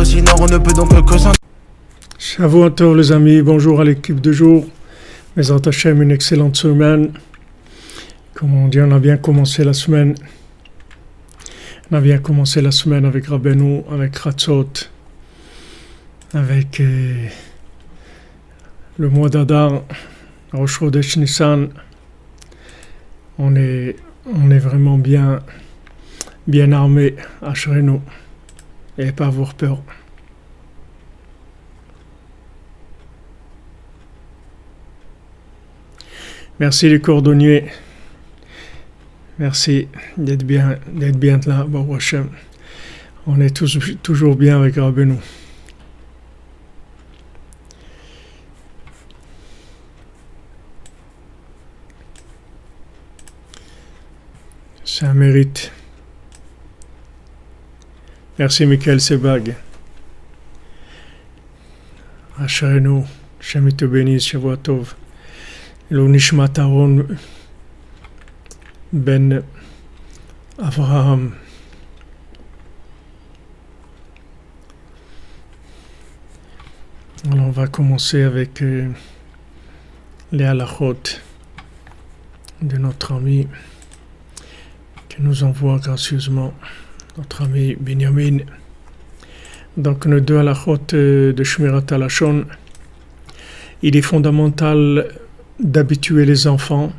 sinon on ne peut donc que s'en... Shavuot Tov les amis, bonjour à l'équipe de jour. Bezrat Hashem, une excellente semaine. Comme on dit, on a bien commencé la semaine. On a bien commencé la semaine avec Rabbeinu, avec Ratzot, avec le mois d'Adar, Rosh Chodesh Nissan. On est vraiment bien armés, assurez-nous, et pas avoir peur. Merci les cordonniers. Merci d'être bien là, Baruch Hashem. On est toujours bien avec Rabbeinu. C'est un mérite. Merci Michael Sebag. Ashrenu, Shem te bénisse, Shavuot Tov. Lo Nishmat Aaron ben Avraham. Alors on va commencer avec les halachot de notre ami qui nous envoie gracieusement, notre ami Binyamin. Donc nos deux halachot de Shmirat HaLashon. Il est fondamental d'habituer les enfants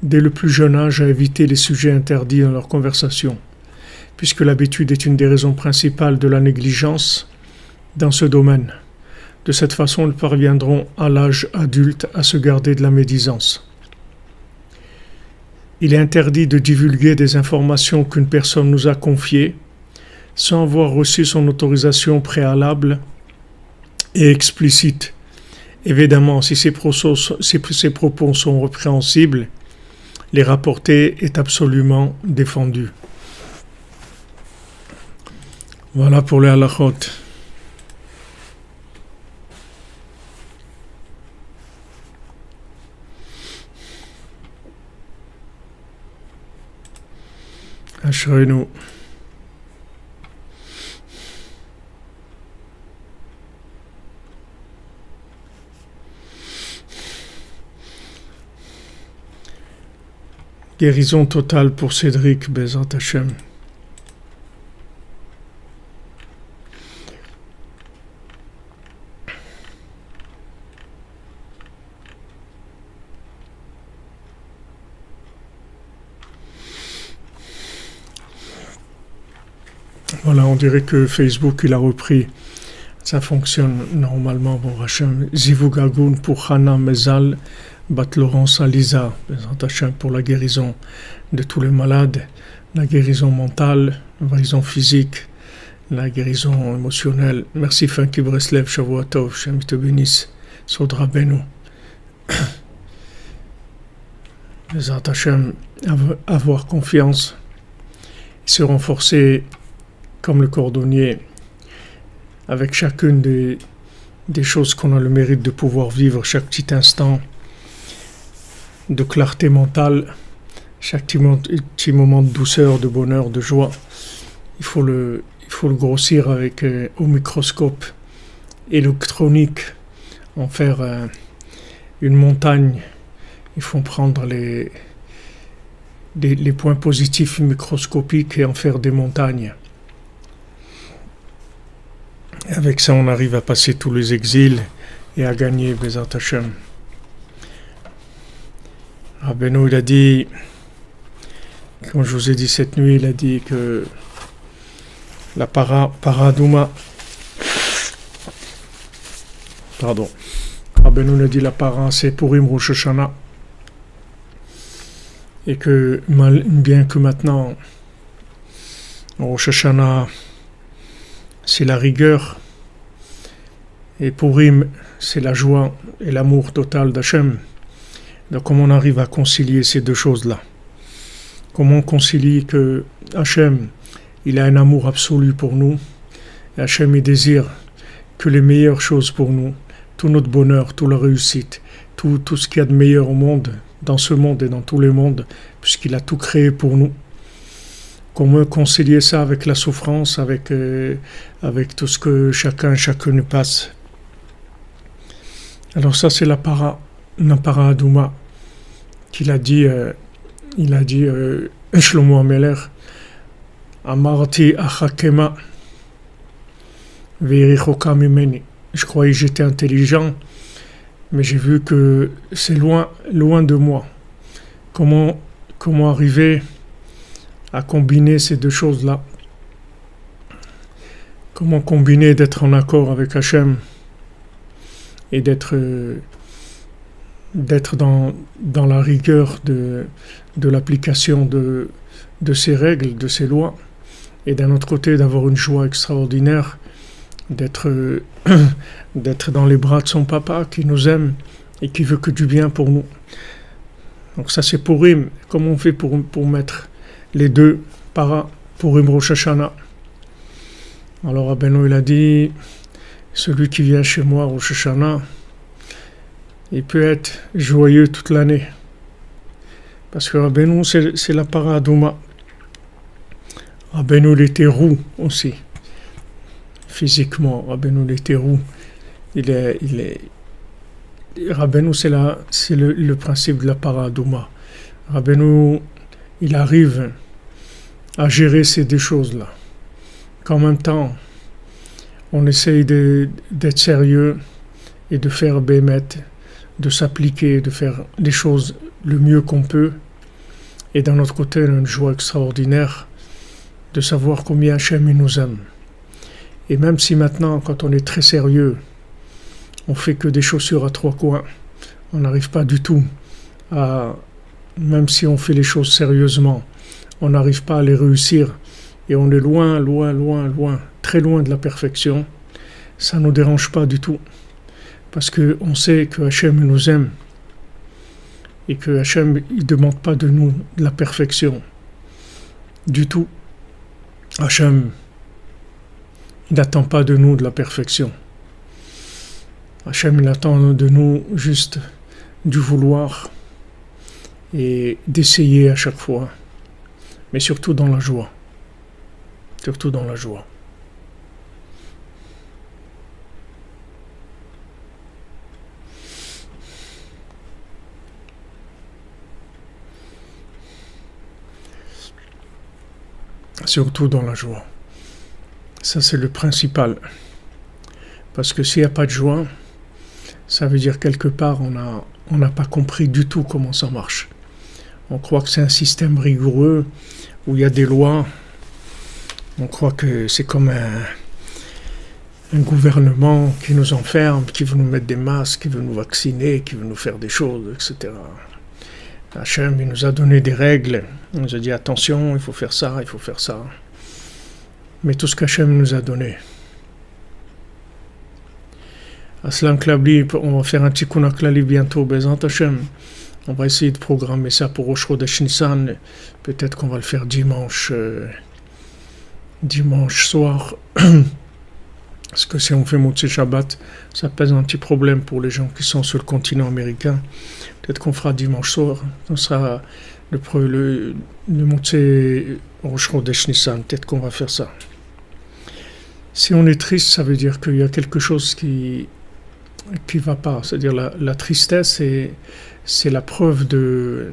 dès le plus jeune âge à éviter les sujets interdits dans leur conversation, puisque l'habitude est une des raisons principales de la négligence dans ce domaine. De cette façon, ils parviendront à l'âge adulte à se garder de la médisance. Il est interdit de divulguer des informations qu'une personne nous a confiées sans avoir reçu son autorisation préalable et explicite. Évidemment, si ces propos sont répréhensibles, les rapporter est absolument défendu. Voilà pour les halachot. Ashrenu. Guérison totale pour Cédric, Bezrat Hashem. Voilà, on dirait que Facebook il a repris. Ça fonctionne normalement, bon Hashem. Zivug Agun pour Hana Mezal, Bat Laurence Aliza, Bezrat Hashem pour la guérison de tous les malades, la guérison mentale, la guérison physique, la guérison émotionnelle. Merci Funky Breslev, Shavuot Tov, Shem te bénisse, Sodra Benu. Bezrat Hashem, avoir confiance, se renforcer comme le cordonnier, avec chacune des choses qu'on a le mérite de pouvoir vivre, chaque petit instant de clarté mentale, chaque petit moment de douceur, de bonheur, de joie. Il faut le grossir avec au microscope électronique, en faire une montagne. Il faut prendre les points positifs microscopiques et en faire des montagnes. Avec ça, on arrive à passer tous les exils et à gagner Bezrat Hashem. Rabbeinu, il a dit, comme je vous ai dit cette nuit, il a dit que la paradouma, Rabbeinu il a dit la para, c'est Purim Rosh Hashanah, et que bien que maintenant, Rosh Hashanah, c'est la rigueur, et Purim, c'est la joie et l'amour total d'Hachem. Donc comment on arrive à concilier ces deux choses-là? Comment on concilie que Hachem, il a un amour absolu pour nous, et Hachem, il désire que les meilleures choses pour nous, tout notre bonheur, toute la réussite, tout ce qu'il y a de meilleur au monde, dans ce monde et dans tous les mondes, puisqu'il a tout créé pour nous. comment concilier ça avec la souffrance, avec tout ce que chacune passe. Alors ça, c'est l'apparat Adouma qu'il a dit, Shlomo Ameler, Amarti achakema veirichoka mimeni. Je croyais que j'étais intelligent, mais j'ai vu que c'est loin de moi. Comment arriver à combiner ces deux choses-là? Comment combiner d'être en accord avec Hachem et d'être dans la rigueur de l'application de ces règles, de ces lois, et d'un autre côté d'avoir une joie extraordinaire, d'être dans les bras de son papa qui nous aime et qui veut que du bien pour nous. Donc ça c'est Purim. Comment on fait pour mettre les deux para Purim Rosh Hashanah? Alors Rabbeinu il a dit, celui qui vient chez moi Rosh Hashanah, il peut être joyeux toute l'année. Parce que Rabbeinu c'est la para Adouma. Rabbeinu il était roux aussi. Physiquement, Rabbeinu il était roux. Rabbeinu c'est le principe de la para Adouma. Rabbeinu il arrive à gérer ces deux choses-là. Qu'en même temps, on essaye d'être sérieux et de faire bémet, de s'appliquer, de faire les choses le mieux qu'on peut. Et d'un autre côté, on a une joie extraordinaire de savoir combien Hachem nous aime. Et même si maintenant, quand on est très sérieux, on fait que des chaussures à trois coins, on n'arrive pas du tout à, même si on fait les choses sérieusement, on n'arrive pas à les réussir et on est loin, très loin de la perfection, ça ne nous dérange pas du tout. Parce qu'on sait que Hachem nous aime et que Hachem ne demande pas de nous de la perfection du tout. Hachem, il n'attend pas de nous de la perfection. Hachem, il attend de nous juste du vouloir et d'essayer à chaque fois, mais surtout dans la joie. Surtout dans la joie. Surtout dans la joie. Ça, c'est le principal. Parce que s'il n'y a pas de joie, ça veut dire quelque part, on n'a pas compris du tout comment ça marche. On croit que c'est un système rigoureux, où il y a des lois. On croit que c'est comme un gouvernement qui nous enferme, qui veut nous mettre des masques, qui veut nous vacciner, qui veut nous faire des choses, etc. Hachem, il nous a donné des règles. Il nous a dit attention, il faut faire ça, il faut faire ça. Mais tout ce qu'Hachem nous a donné. Aslan Klabli, on va faire un tikkun klali bientôt, Bezant Hachem. On va essayer de programmer ça pour Rosh Chodesh Nissan. Peut-être qu'on va le faire dimanche soir. Parce que si on fait Motzei Shabbat, ça pèse un petit problème pour les gens qui sont sur le continent américain. Peut-être qu'on fera dimanche soir. Ce sera le Motzei Rosh Chodesh Nissan. Peut-être qu'on va faire ça. Si on est triste, ça veut dire qu'il y a quelque chose qui va pas. C'est-à-dire la tristesse, c'est la preuve d'un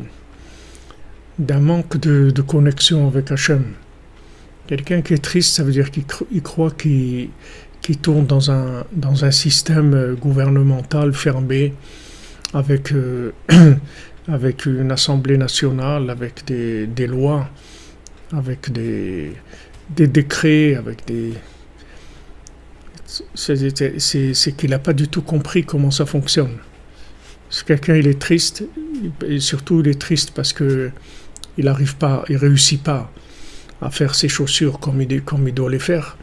manque de connexion avec Hachem. Quelqu'un qui est triste, ça veut dire qu'il croit qu'il tourne dans un système gouvernemental fermé, avec une assemblée nationale, avec des lois, avec des décrets, avec des... C'est qu'il n'a pas du tout compris comment ça fonctionne. Si quelqu'un il est triste, et surtout il est triste parce que il réussit pas à faire ses chaussures comme il doit les faire.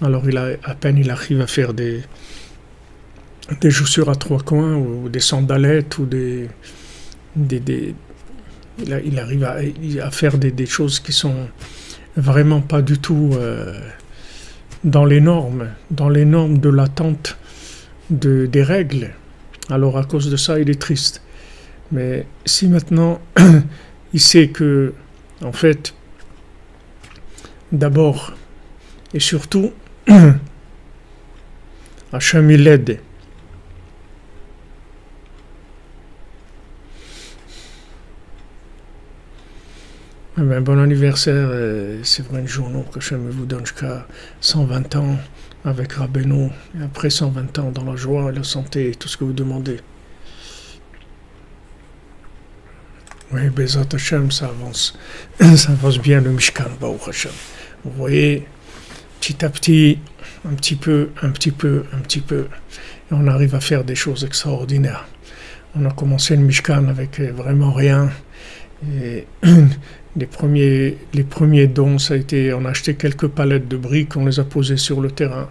Alors à peine il arrive à faire des chaussures à trois coins ou des sandalettes ou il arrive à faire des choses qui sont vraiment pas du tout dans les normes de l'attente des règles. Alors à cause de ça, il est triste. Mais si maintenant il sait que, en fait, d'abord et surtout, Hachem il l'aide. Eh ben, bon anniversaire, c'est vrai, une journée que Hachem vous donne jusqu'à 120 ans avec Rabbeinu, et après 120 ans dans la joie et la santé et tout ce que vous demandez. Oui, Bezat Hachem, ça avance bien le Mishkan, Baruch Hachem. Vous voyez, petit à petit, un petit peu, et on arrive à faire des choses extraordinaires. On a commencé le Mishkan avec vraiment rien, et les premiers dons, ça a été, on a acheté quelques palettes de briques, on les a posées sur le terrain,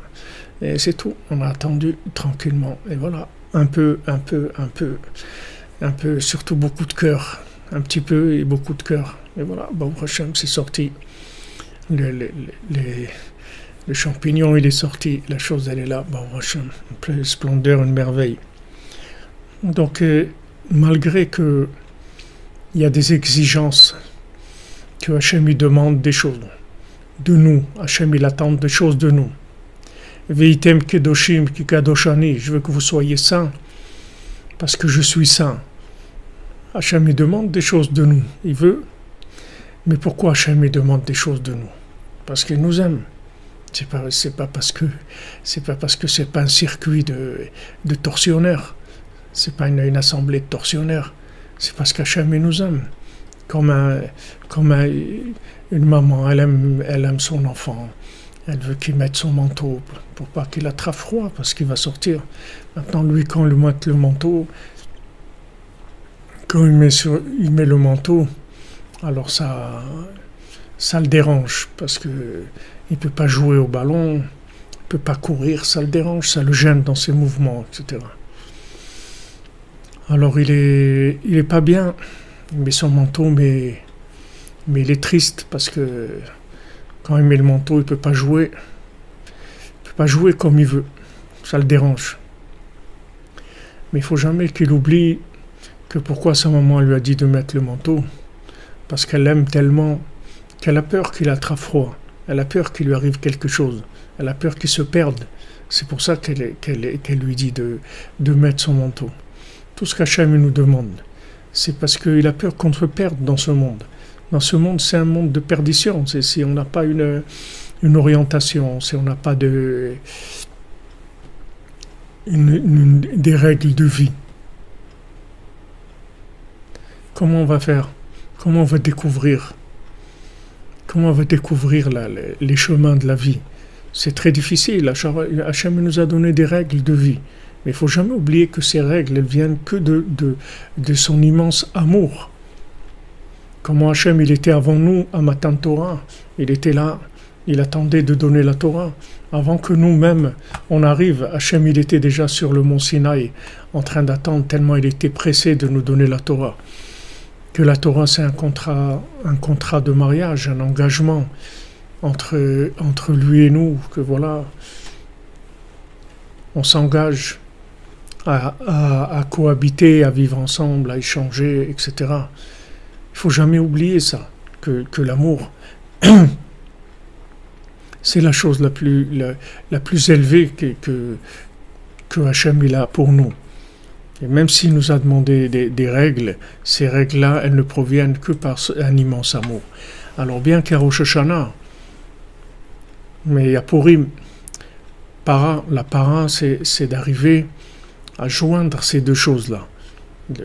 et c'est tout. On a attendu tranquillement, et voilà, un peu, surtout beaucoup de cœur, un petit peu et beaucoup de cœur, et voilà, Baruch Hashem, c'est sorti. Le champignon, il est sorti, la chose, elle est là, Baruch Hashem, une pleine splendeur, une merveille. Donc, malgré que il y a des exigences, que Hachem il demande des choses de nous, Hachem il attend des choses de nous. Veitem kedoshim ki kadoshani, je veux que vous soyez saints, parce que je suis saint. Hachem il demande des choses de nous, il veut. Mais pourquoi Hachem il demande des choses de nous? Parce qu'il nous aime. C'est pas parce que c'est pas un circuit de tortionnaires. C'est pas une assemblée de tortionnaires. C'est parce qu'Hachem il nous aime. Comme une maman, elle aime son enfant. Elle veut qu'il mette son manteau pour pas qu'il attrape froid, parce qu'il va sortir. Maintenant, lui, quand il met le manteau, quand il met le manteau, alors ça le dérange, parce que il peut pas jouer au ballon, il peut pas courir, ça le dérange, ça le gêne dans ses mouvements, etc. Alors il est pas bien. Il met son manteau, mais il est triste parce que quand il met le manteau, il peut pas jouer comme il veut. Ça le dérange. Mais il faut jamais qu'il oublie que pourquoi sa maman lui a dit de mettre le manteau. Parce qu'elle l'aime tellement qu'elle a peur qu'il attrape froid. Elle a peur qu'il lui arrive quelque chose. Elle a peur qu'il se perde. C'est pour ça qu'elle lui dit de mettre son manteau. Tout ce qu'Hachem nous demande, c'est parce qu'il a peur qu'on se perde dans ce monde. Dans ce monde, c'est un monde de perdition. C'est si on n'a pas une orientation, si on n'a pas des règles de vie. Comment on va faire? Comment on va découvrir les chemins de la vie? C'est très difficile. Hachem nous a donné des règles de vie. Mais il ne faut jamais oublier que ces règles, elles viennent que de son immense amour. Comment Hachem, il était avant nous à Matan Torah. Il était là, il attendait de donner la Torah. Avant que nous-mêmes, on arrive, Hachem, il était déjà sur le mont Sinaï, en train d'attendre, tellement il était pressé de nous donner la Torah. Que la Torah, c'est un contrat de mariage, un engagement entre lui et nous, que voilà, on s'engage à cohabiter, à vivre ensemble, à échanger, etc. Il ne faut jamais oublier ça, que l'amour, c'est la chose la plus élevée que Hachem il a pour nous. Et même s'il nous a demandé des règles, ces règles-là, elles ne proviennent que par un immense amour. Alors bien qu'il y a Rosh Hashanah, mais il y a Purim. La para, c'est d'arriver à joindre ces deux choses-là.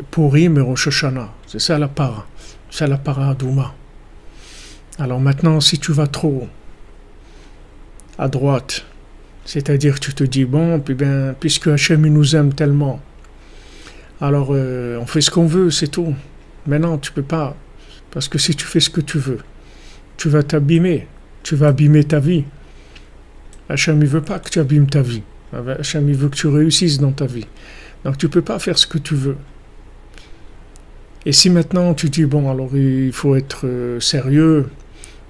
Purim et Rosh Hashanah. C'est ça la para. C'est la para Adouma. Alors maintenant, si tu vas trop à droite, c'est-à-dire tu te dis, bon, puis bien, puisque Hachem nous aime tellement, alors on fait ce qu'on veut, c'est tout. Mais non, tu peux pas. Parce que si tu fais ce que tu veux, tu vas t'abîmer. Tu vas abîmer ta vie. Hachem ne veut pas que tu abîmes ta vie. Hachem veut que tu réussisses dans ta vie. Donc tu ne peux pas faire ce que tu veux. Et si maintenant tu dis, bon, alors il faut être sérieux,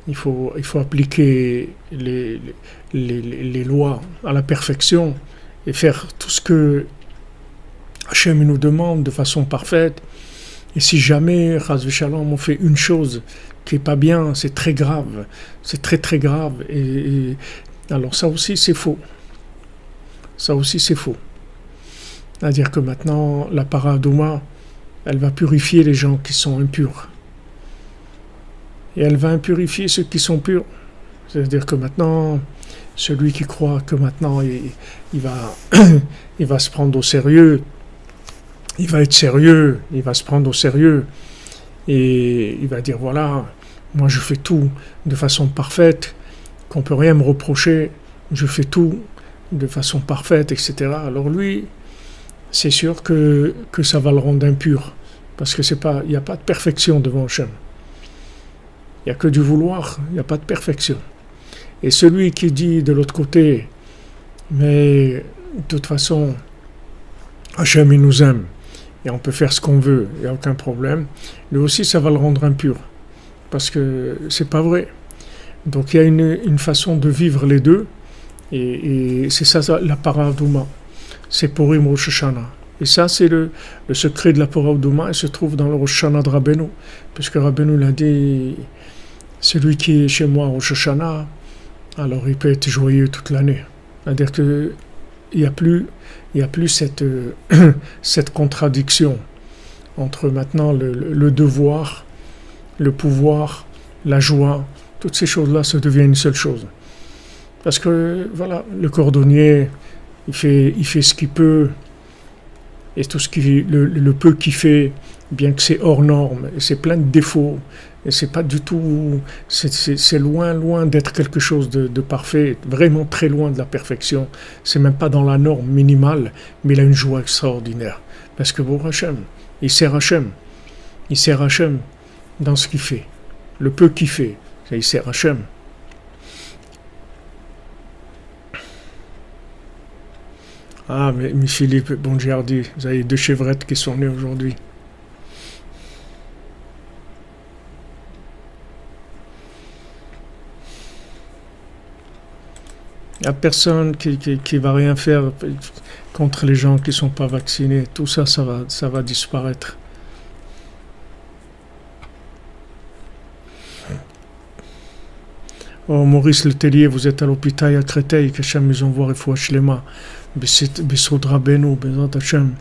il faut appliquer les lois à la perfection et faire tout ce que Hachem nous demande de façon parfaite. Et si jamais, Chas v'Shalom, on fait une chose qui est pas bien, c'est très grave, c'est très très grave. Et alors ça aussi c'est faux. Ça aussi c'est faux. C'est-à-dire que maintenant la paradouma, elle va purifier les gens qui sont impurs. Et elle va impurifier ceux qui sont purs. C'est-à-dire que maintenant, celui qui croit que maintenant il va, il va se prendre au sérieux, il va être sérieux, il va se prendre au sérieux, et il va dire voilà, moi je fais tout de façon parfaite, qu'on peut rien me reprocher, je fais tout de façon parfaite, etc. Alors lui, c'est sûr que ça va le rendre impur, parce que il n'y a pas de perfection devant Hachem. Il n'y a que du vouloir, il n'y a pas de perfection. Et celui qui dit de l'autre côté, mais de toute façon, Hachem il nous aime, et on peut faire ce qu'on veut, il n'y a aucun problème, lui aussi ça va le rendre impur, parce que c'est pas vrai. Donc il y a une façon de vivre les deux, et c'est ça la paradouma, c'est Purim Rosh Hashanah. Et ça c'est le secret de la paradouma, il se trouve dans le Rosh Hashanah de Rabbeinu, puisque Rabbeinu l'a dit, celui qui est chez moi au Rosh Hashanah, alors il peut être joyeux toute l'année. C'est-à-dire qu'il n'y a plus cette contradiction entre maintenant le devoir, le pouvoir, la joie, toutes ces choses-là se deviennent une seule chose. Parce que voilà, le cordonnier, il fait ce qu'il peut, et tout le peu qu'il fait, bien que c'est hors norme, et c'est plein de défauts, et c'est pas du tout, c'est loin d'être quelque chose de parfait, vraiment très loin de la perfection. C'est même pas dans la norme minimale, mais il a une joie extraordinaire. Parce que bon Hachem, il sert Hachem dans ce qu'il fait. Le peu qu'il fait, il sert Hachem. Ah, mais Philippe Bongiardi, vous avez 2 chevrettes qui sont nées aujourd'hui. Il n'y a personne qui va rien faire contre les gens qui ne sont pas vaccinés. Tout ça, ça va disparaître. Oh, Maurice Letellier, vous êtes à l'hôpital à Créteil, que Hachem nous envoie Refoua Shlema. Besod Rabbeinu, Bezat Hachem.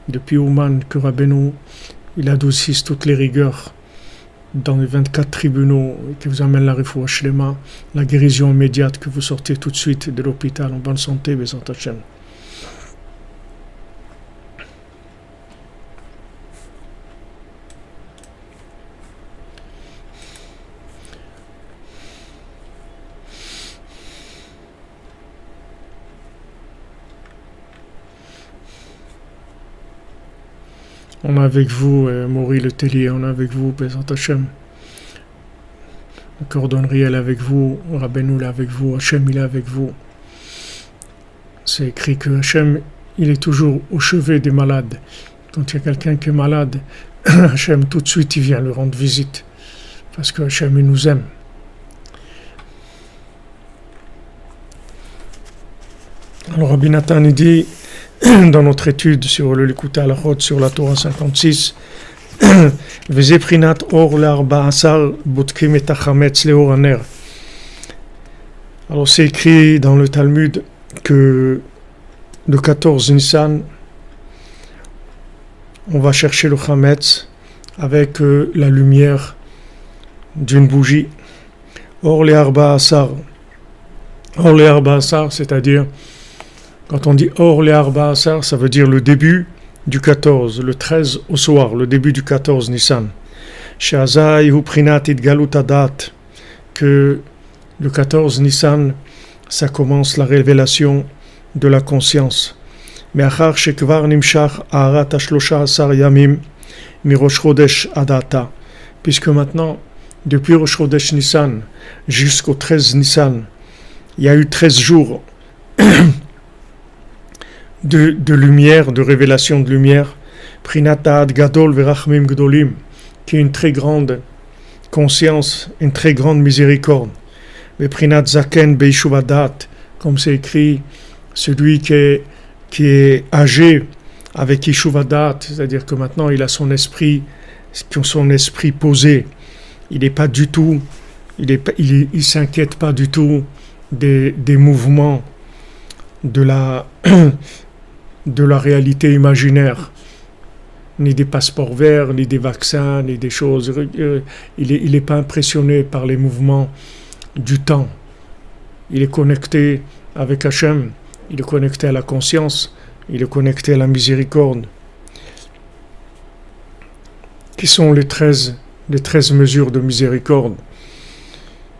Depuis Ouman, que Rabbeinu, il adoucisse toutes les rigueurs dans les 24 tribunaux, qui vous amène la Refoua Shlema, la guérison immédiate, que vous sortez tout de suite de l'hôpital en bonne santé, Bezat Hachem. On est avec vous, Maurice Letellier, on est avec vous, Bezat Hachem. La cordonnerie, elle est avec vous, Rabbeinu est avec vous, Hachem, il est avec vous. C'est écrit que Hachem, il est toujours au chevet des malades. Quand il y a quelqu'un qui est malade, Hachem, tout de suite, il vient lui rendre visite. Parce que Hachem, il nous aime. Alors, Rabbi Nathan, il dit, dans notre étude sur le Likutei Halachot, sur la Torah 56, Veze prinat or l'arba asar botkim et hachametz leor haner. Alors c'est écrit dans le Talmud que le 14 Nissan, on va chercher le chametz avec la lumière d'une bougie. Or les arba asar, c'est-à-dire quand on dit Or les Arba Asar, ça veut dire le début du 14, le 13 au soir, le début du 14 Nissan. She'azai hu prinat idgalut hadat, que le 14 Nissan, ça commence la révélation de la conscience. Mais achar shekvar nimshach aharat hashlosha asar yamim mi Rosh Chodesh adata, puisque maintenant, depuis Rosh Chodesh Nissan jusqu'au 13 Nissan, il y a eu 13 jours de lumière, de révélation de lumière, Prinata ad gadol verachmim gdolim, qui est une très grande conscience, une très grande miséricorde. Mais Prinat zaken beishuvadat, comme c'est écrit, celui qui est âgé avec ishuvadat, c'est-à-dire que maintenant il a son esprit posé. il n'est pas du tout, il s'inquiète pas du tout des mouvements de la réalité imaginaire, ni des passeports verts, ni des vaccins, ni des choses. Il est pas impressionné par les mouvements du temps. Il est connecté avec Hachem, il est connecté à la conscience, il est connecté à la miséricorde. Qui sont les 13 mesures de miséricorde?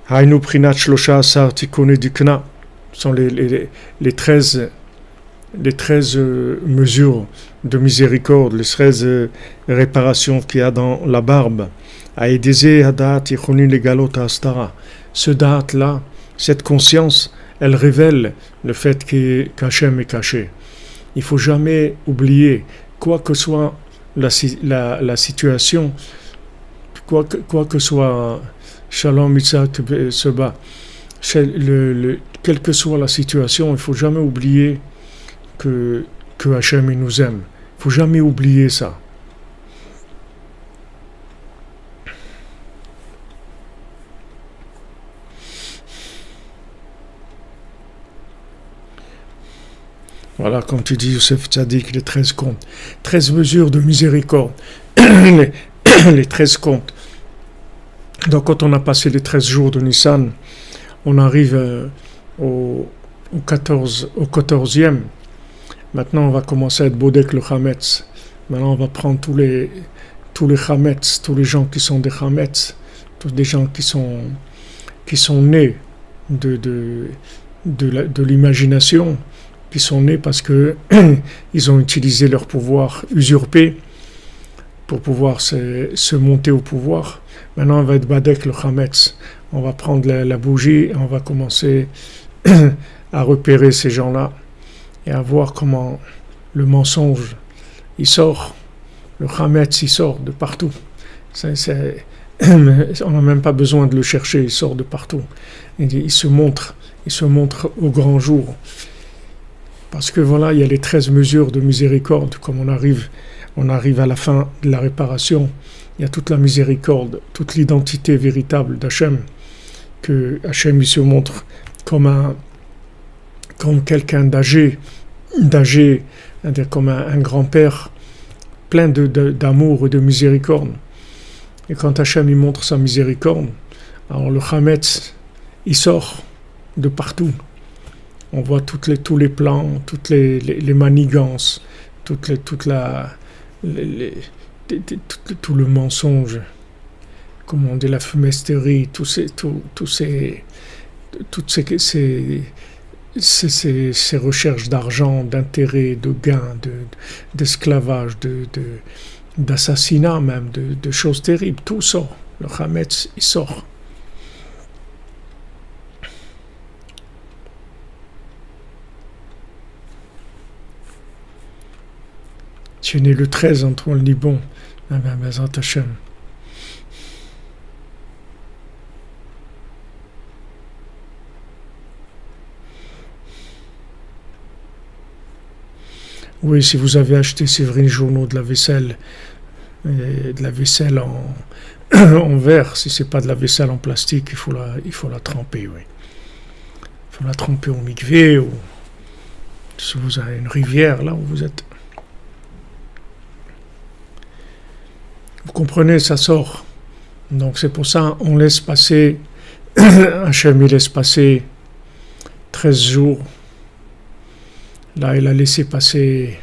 Hainu Prinat Shlosha Asar Tikkuné Dikna sont les 13 mesures de miséricorde, les 13 réparations qu'il y a dans la barbe. Aïdézé Hadat Yichonin Legalot Astara. Ce date-là, cette conscience, elle révèle le fait qu'Hachem est caché. Il ne faut jamais oublier, quoi que soit la situation, quoi que soit Shalom Yitzhak Seba, quelle que soit la situation, il ne faut jamais oublier que Hachem il nous aime. Il ne faut jamais oublier ça. Voilà, comme tu dis, Youssef Tzadik, les 13 comptes. 13 mesures de miséricorde. les 13 comptes. Donc, quand on a passé les 13 jours de Nissan, on arrive au 14e. Maintenant, on va commencer à être Bodek le Chametz. Maintenant, on va prendre tous les Chametz, tous les gens qui sont des Chametz, tous des gens qui sont nés de l'imagination, qui sont nés parce que ils ont utilisé leur pouvoir usurpé pour pouvoir se monter au pouvoir. Maintenant, on va être Badek le Chametz. On va prendre la bougie et on va commencer à repérer ces gens-là et à voir comment le mensonge, il sort, le Chametz, il sort de partout. On n'a même pas besoin de le chercher, il sort de partout. Il se montre au grand jour. Parce que voilà, il y a les 13 mesures de miséricorde, comme on arrive à la fin de la réparation. Il y a toute la miséricorde, toute l'identité véritable d'Hachem, que Hachem il se montre comme quelqu'un d'âgé, comme un grand-père, plein d'amour et de miséricorde. Et quand Hachem il montre sa miséricorde, alors le Chametz, il sort de partout. On voit tous les plans, toutes les manigances, tout le mensonge, comment on dit, la fumisterie, toutes ces recherches d'argent, d'intérêt, de gain, d'esclavage, d'assassinat même, de choses terribles, tout sort. Le Chametz, il sort. Tu es né le 13, Antoine Libon. Bezrat Hashem. Oui, si vous avez acheté Séverine Journaux de la vaisselle en verre, si c'est pas de la vaisselle en plastique, il faut la tremper, oui. Il faut la tremper au mikvé, ou si vous avez une rivière là où vous êtes. Vous comprenez, ça sort. Donc c'est pour ça on laisse passer, Hachem il laisse passer 13 jours. Là, il a laissé passer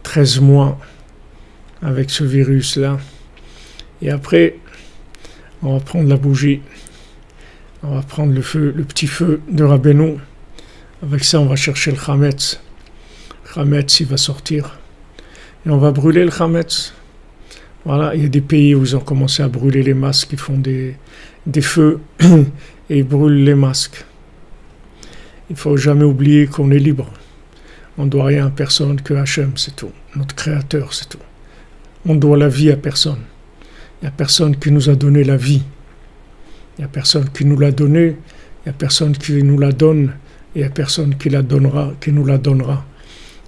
13 mois avec ce virus-là. Et après, on va prendre la bougie. On va prendre le petit feu de Rabbeinu. Avec ça, on va chercher le Chametz. Le Chametz, il va sortir. Et on va brûler le Chametz. Voilà, il y a des pays où ils ont commencé à brûler les masques. Ils font des feux et ils brûlent les masques. Il ne faut jamais oublier qu'on est libre. On ne doit rien à personne que Hachem, c'est tout. Notre Créateur, c'est tout. On doit la vie à personne. Il n'y a personne qui nous a donné la vie. Il n'y a personne qui nous l'a donnée. Il n'y a personne qui nous la donne. Et il n'y a personne qui nous la donnera.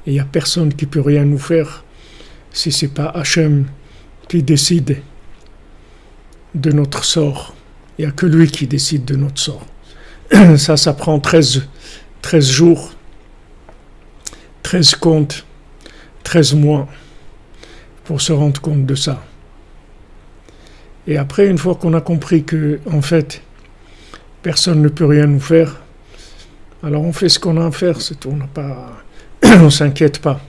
Et il n'y a personne qui peut rien nous faire si ce n'est pas Hachem qui décide. de notre sort. Il n'y a que lui qui décide de notre sort. Ça prend 13 jours, 13 comptes, 13 mois pour se rendre compte de ça. Et après, une fois qu'on a compris que, en fait, personne ne peut rien nous faire, alors on fait ce qu'on a à faire, c'est tout. On ne s'inquiète pas.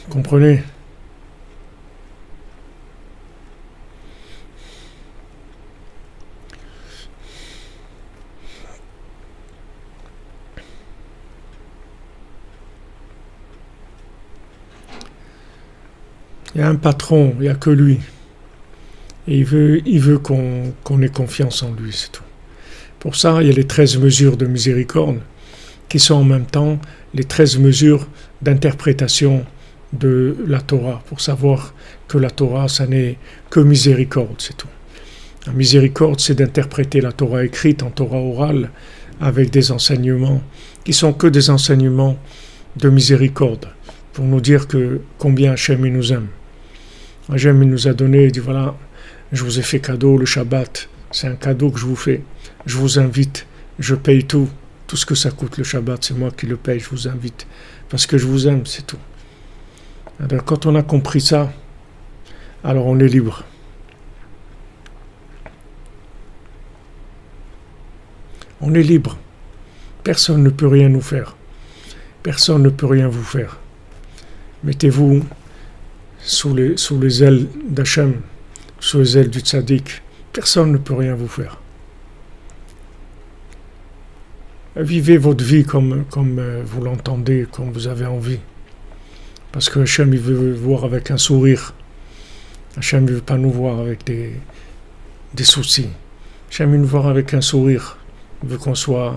Comprenez? Il y a un patron, il n'y a que lui. Et il veut qu'on ait confiance en lui, c'est tout. Pour ça, il y a les 13 mesures de miséricorde, qui sont en même temps les 13 mesures d'interprétation de la Torah, pour savoir que la Torah, ça n'est que miséricorde, c'est tout. La miséricorde, c'est d'interpréter la Torah écrite en Torah orale, avec des enseignements, qui sont que des enseignements de miséricorde, pour nous dire que combien Hachem il nous aime. Hachem il nous a donné, il dit voilà, je vous ai fait cadeau le Shabbat, c'est un cadeau que je vous fais, je vous invite, je paye tout ce que ça coûte le Shabbat, c'est moi qui le paye, je vous invite, parce que je vous aime, c'est tout. Alors, quand on a compris ça, alors on est libre. On est libre. Personne ne peut rien nous faire. Personne ne peut rien vous faire. Mettez-vous sous les ailes d'Hachem, sous les ailes du tzaddik. Personne ne peut rien vous faire. Vivez votre vie comme vous l'entendez, comme vous avez envie. Parce que Hachem, il veut voir avec un sourire. Hachem ne veut pas nous voir avec des soucis. Hachem, il nous voir avec un sourire. Il veut qu'on soit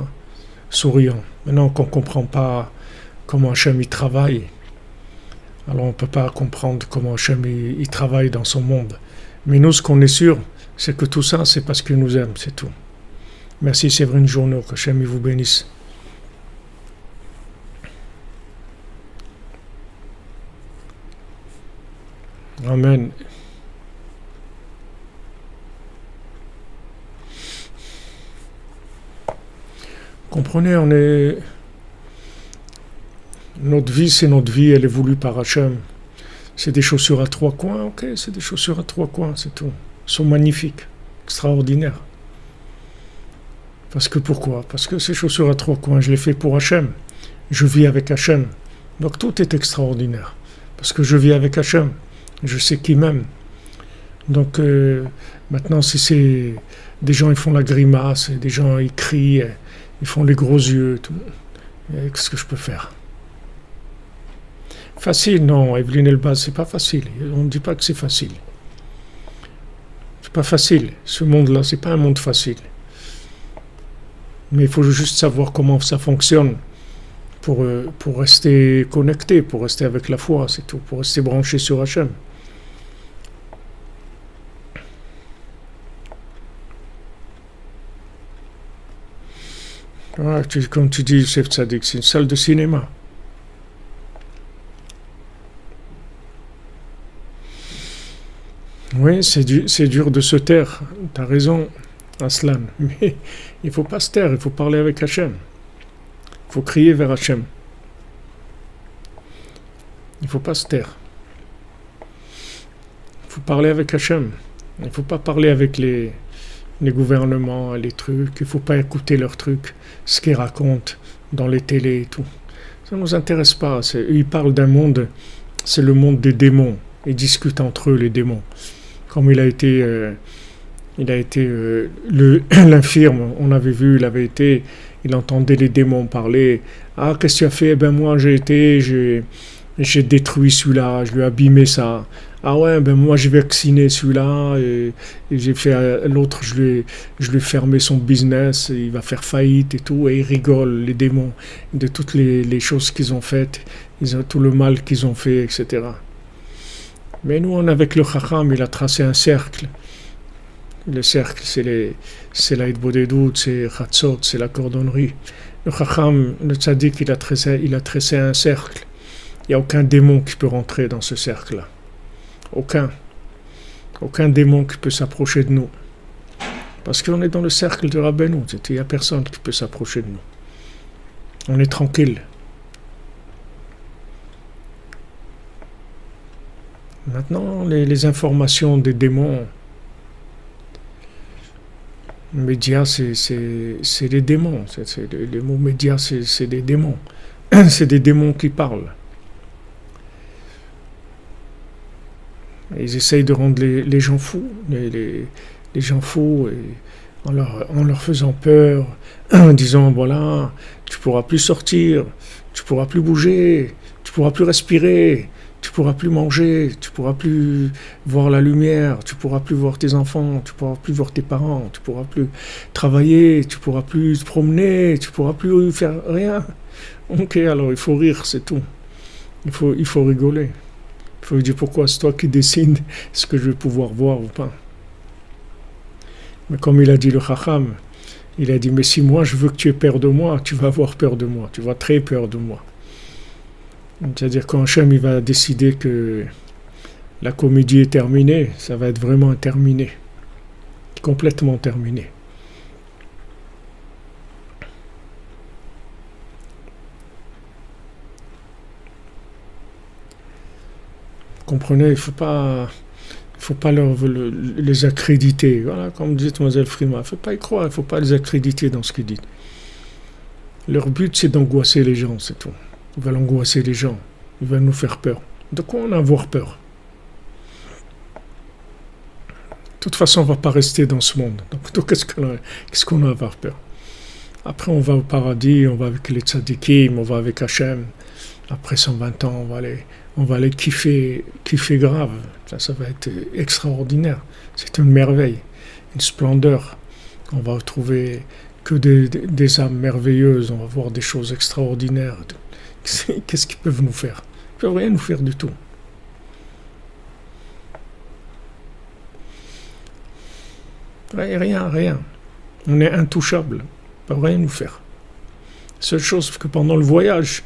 souriant. Maintenant qu'on ne comprend pas comment Hachem il travaille, alors on ne peut pas comprendre comment Hachem il travaille dans son monde. Mais nous, ce qu'on est sûr, c'est que tout ça, c'est parce qu'il nous aime, c'est tout. Merci Séverine Journeau, que Hachem il vous bénisse. Amen. Comprenez, notre vie, c'est notre vie, elle est voulue par Hachem. C'est des chaussures à 3 coins, ok, c'est des chaussures à 3 coins, c'est tout. Elles sont magnifiques, extraordinaires. Parce que pourquoi? Parce que ces chaussures à 3 coins, je les fais pour Hachem. Je vis avec Hachem. Donc tout est extraordinaire. Parce que je vis avec Hachem. Je sais qui m'aime. Donc maintenant, si c'est des gens, ils font la grimace, des gens, ils crient, ils font les gros yeux, tout. Qu'est-ce que je peux faire? Facile, non, Evelyne Elbaz, c'est pas facile. On ne dit pas que c'est facile. C'est pas facile. Ce monde-là, c'est pas un monde facile. Mais il faut juste savoir comment ça fonctionne pour rester connecté, pour rester avec la foi, c'est tout, pour rester branché sur Hachem. Voilà, comme tu dis, Youssef Tzadik, c'est une salle de cinéma. Oui, c'est dur de se taire, tu as raison, Aslan, mais il ne faut pas se taire, il faut parler avec Hachem. Il faut crier vers Hachem. Il ne faut pas se taire. Il faut parler avec Hachem. Il ne faut pas parler avec les gouvernements, les trucs. Il ne faut pas écouter leurs trucs, ce qu'ils racontent dans les télés et tout. Ça ne nous intéresse pas. Ils parlent d'un monde, c'est le monde des démons. Ils discutent entre eux, les démons. Comme il a été l'infirme, on avait vu, il entendait les démons parler. Ah, qu'est-ce que tu as fait? Eh ben moi j'ai détruit celui-là, je lui ai abîmé ça. Ah ouais, ben moi j'ai vacciné celui-là et j'ai fait l'autre, je lui ai fermé son business, il va faire faillite et tout, et ils rigolent, les démons, de toutes les choses qu'ils ont faites, tout le mal qu'ils ont fait, etc. Mais nous, avec le Chacham, il a tracé un cercle. Le cercle, c'est la Hitbodedut, c'est Chatzot, c'est la cordonnerie. Le Chacham, le Tzaddik, il a tressé un cercle. Il n'y a aucun démon qui peut rentrer dans ce cercle-là. Aucun. Aucun démon qui peut s'approcher de nous. Parce qu'on est dans le cercle de Rabbeinu. Il n'y a personne qui peut s'approcher de nous. On est tranquille. Maintenant, les informations des démons, médias, c'est des démons. Les mots médias, c'est des démons. C'est des démons qui parlent. Ils essayent de rendre les gens fous, les gens fous, et en leur faisant peur, en disant, voilà, tu ne pourras plus sortir, tu ne pourras plus bouger, tu ne pourras plus respirer, tu ne pourras plus manger, tu ne pourras plus voir la lumière, tu ne pourras plus voir tes enfants, tu ne pourras plus voir tes parents, tu ne pourras plus travailler, tu ne pourras plus te promener, tu ne pourras plus faire rien. Ok, alors il faut rire, c'est tout. Il faut rigoler. Il faut lui dire pourquoi c'est toi qui décides ce que je vais pouvoir voir ou pas. Mais comme il a dit le Chacham, il a dit, mais si moi je veux que tu aies peur de moi, tu vas avoir peur de moi, tu vas très peur de moi. C'est-à-dire quand Hachem il va décider que la comédie est terminée, ça va être vraiment terminé, complètement terminé. Comprenez, il ne faut pas les accréditer. Voilà, comme disait Mlle Frima, il ne faut pas y croire, il ne faut pas les accréditer dans ce qu'ils disent. Leur but, c'est d'angoisser les gens, c'est tout. Ils veulent angoisser les gens, ils veulent nous faire peur. De quoi on a avoir peur? De toute façon, on ne va pas rester dans ce monde. Donc qu'est-ce qu'on a à avoir peur? Après, on va au paradis, on va avec les tzadikim, on va avec Hachem. Après 120 ans, on va aller kiffer grave. Ça va être extraordinaire. C'est une merveille, une splendeur. On va retrouver que des âmes merveilleuses. On va voir des choses extraordinaires. Qu'est-ce qu'ils peuvent nous faire? Ils ne peuvent rien nous faire du tout. Rien. On est intouchable. Ils ne peuvent rien nous faire. Seule chose que pendant le voyage,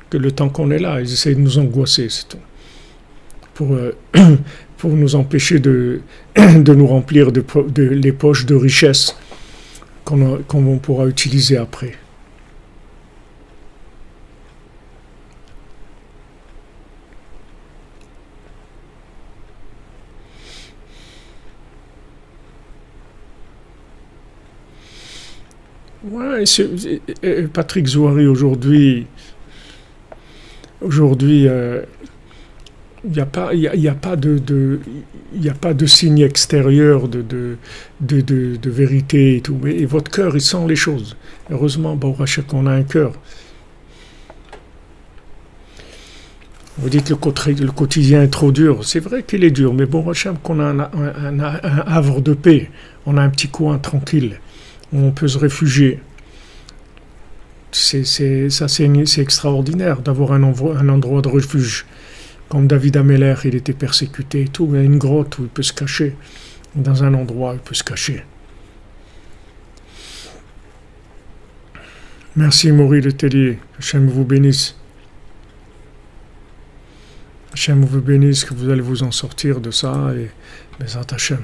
que le temps qu'on est là, ils essayent de nous angoisser, c'est tout. Pour nous empêcher de nous remplir les poches de richesses qu'on pourra utiliser après. Ouais, Patrick Zouari aujourd'hui, il n'y a pas de signe extérieur de vérité et tout. Et votre cœur, il sent les choses. Heureusement, Baruch Hashem, qu'on a un cœur. Vous dites le quotidien est trop dur. C'est vrai qu'il est dur, mais Baruch Hashem, qu'on a un havre de paix. On a un petit coin tranquille où on peut se réfugier. C'est extraordinaire d'avoir un endroit de refuge. Comme David Ameller, il était persécuté et tout, il y a une grotte où il peut se cacher. Dans un endroit où il peut se cacher. Merci Maurice de Tellier. Hachem vous bénisse. Hachem vous bénisse, que vous allez vous en sortir de ça et Bezat Hachem.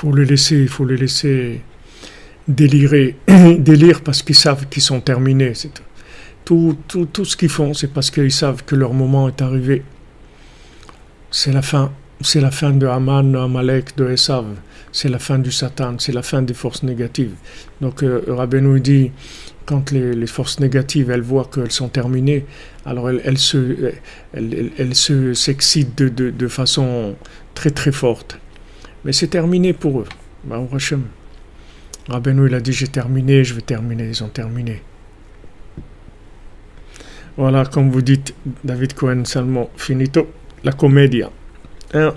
Il faut les laisser délirer, délire parce qu'ils savent qu'ils sont terminés. C'est tout ce qu'ils font, c'est parce qu'ils savent que leur moment est arrivé. C'est la fin de Haman, de Amalek, de Esav. C'est la fin du Satan, c'est la fin des forces négatives. Donc Rabbeinu dit, quand les forces négatives, elles voient qu'elles sont terminées, alors elles s'excitent de façon très très forte. Mais c'est terminé pour eux. Baruch Hashem. Rabbeinu, il a dit, j'ai terminé, je vais terminer. Ils ont terminé. Voilà, comme vous dites, David Cohen Salmon, finito, la commedia. Hein?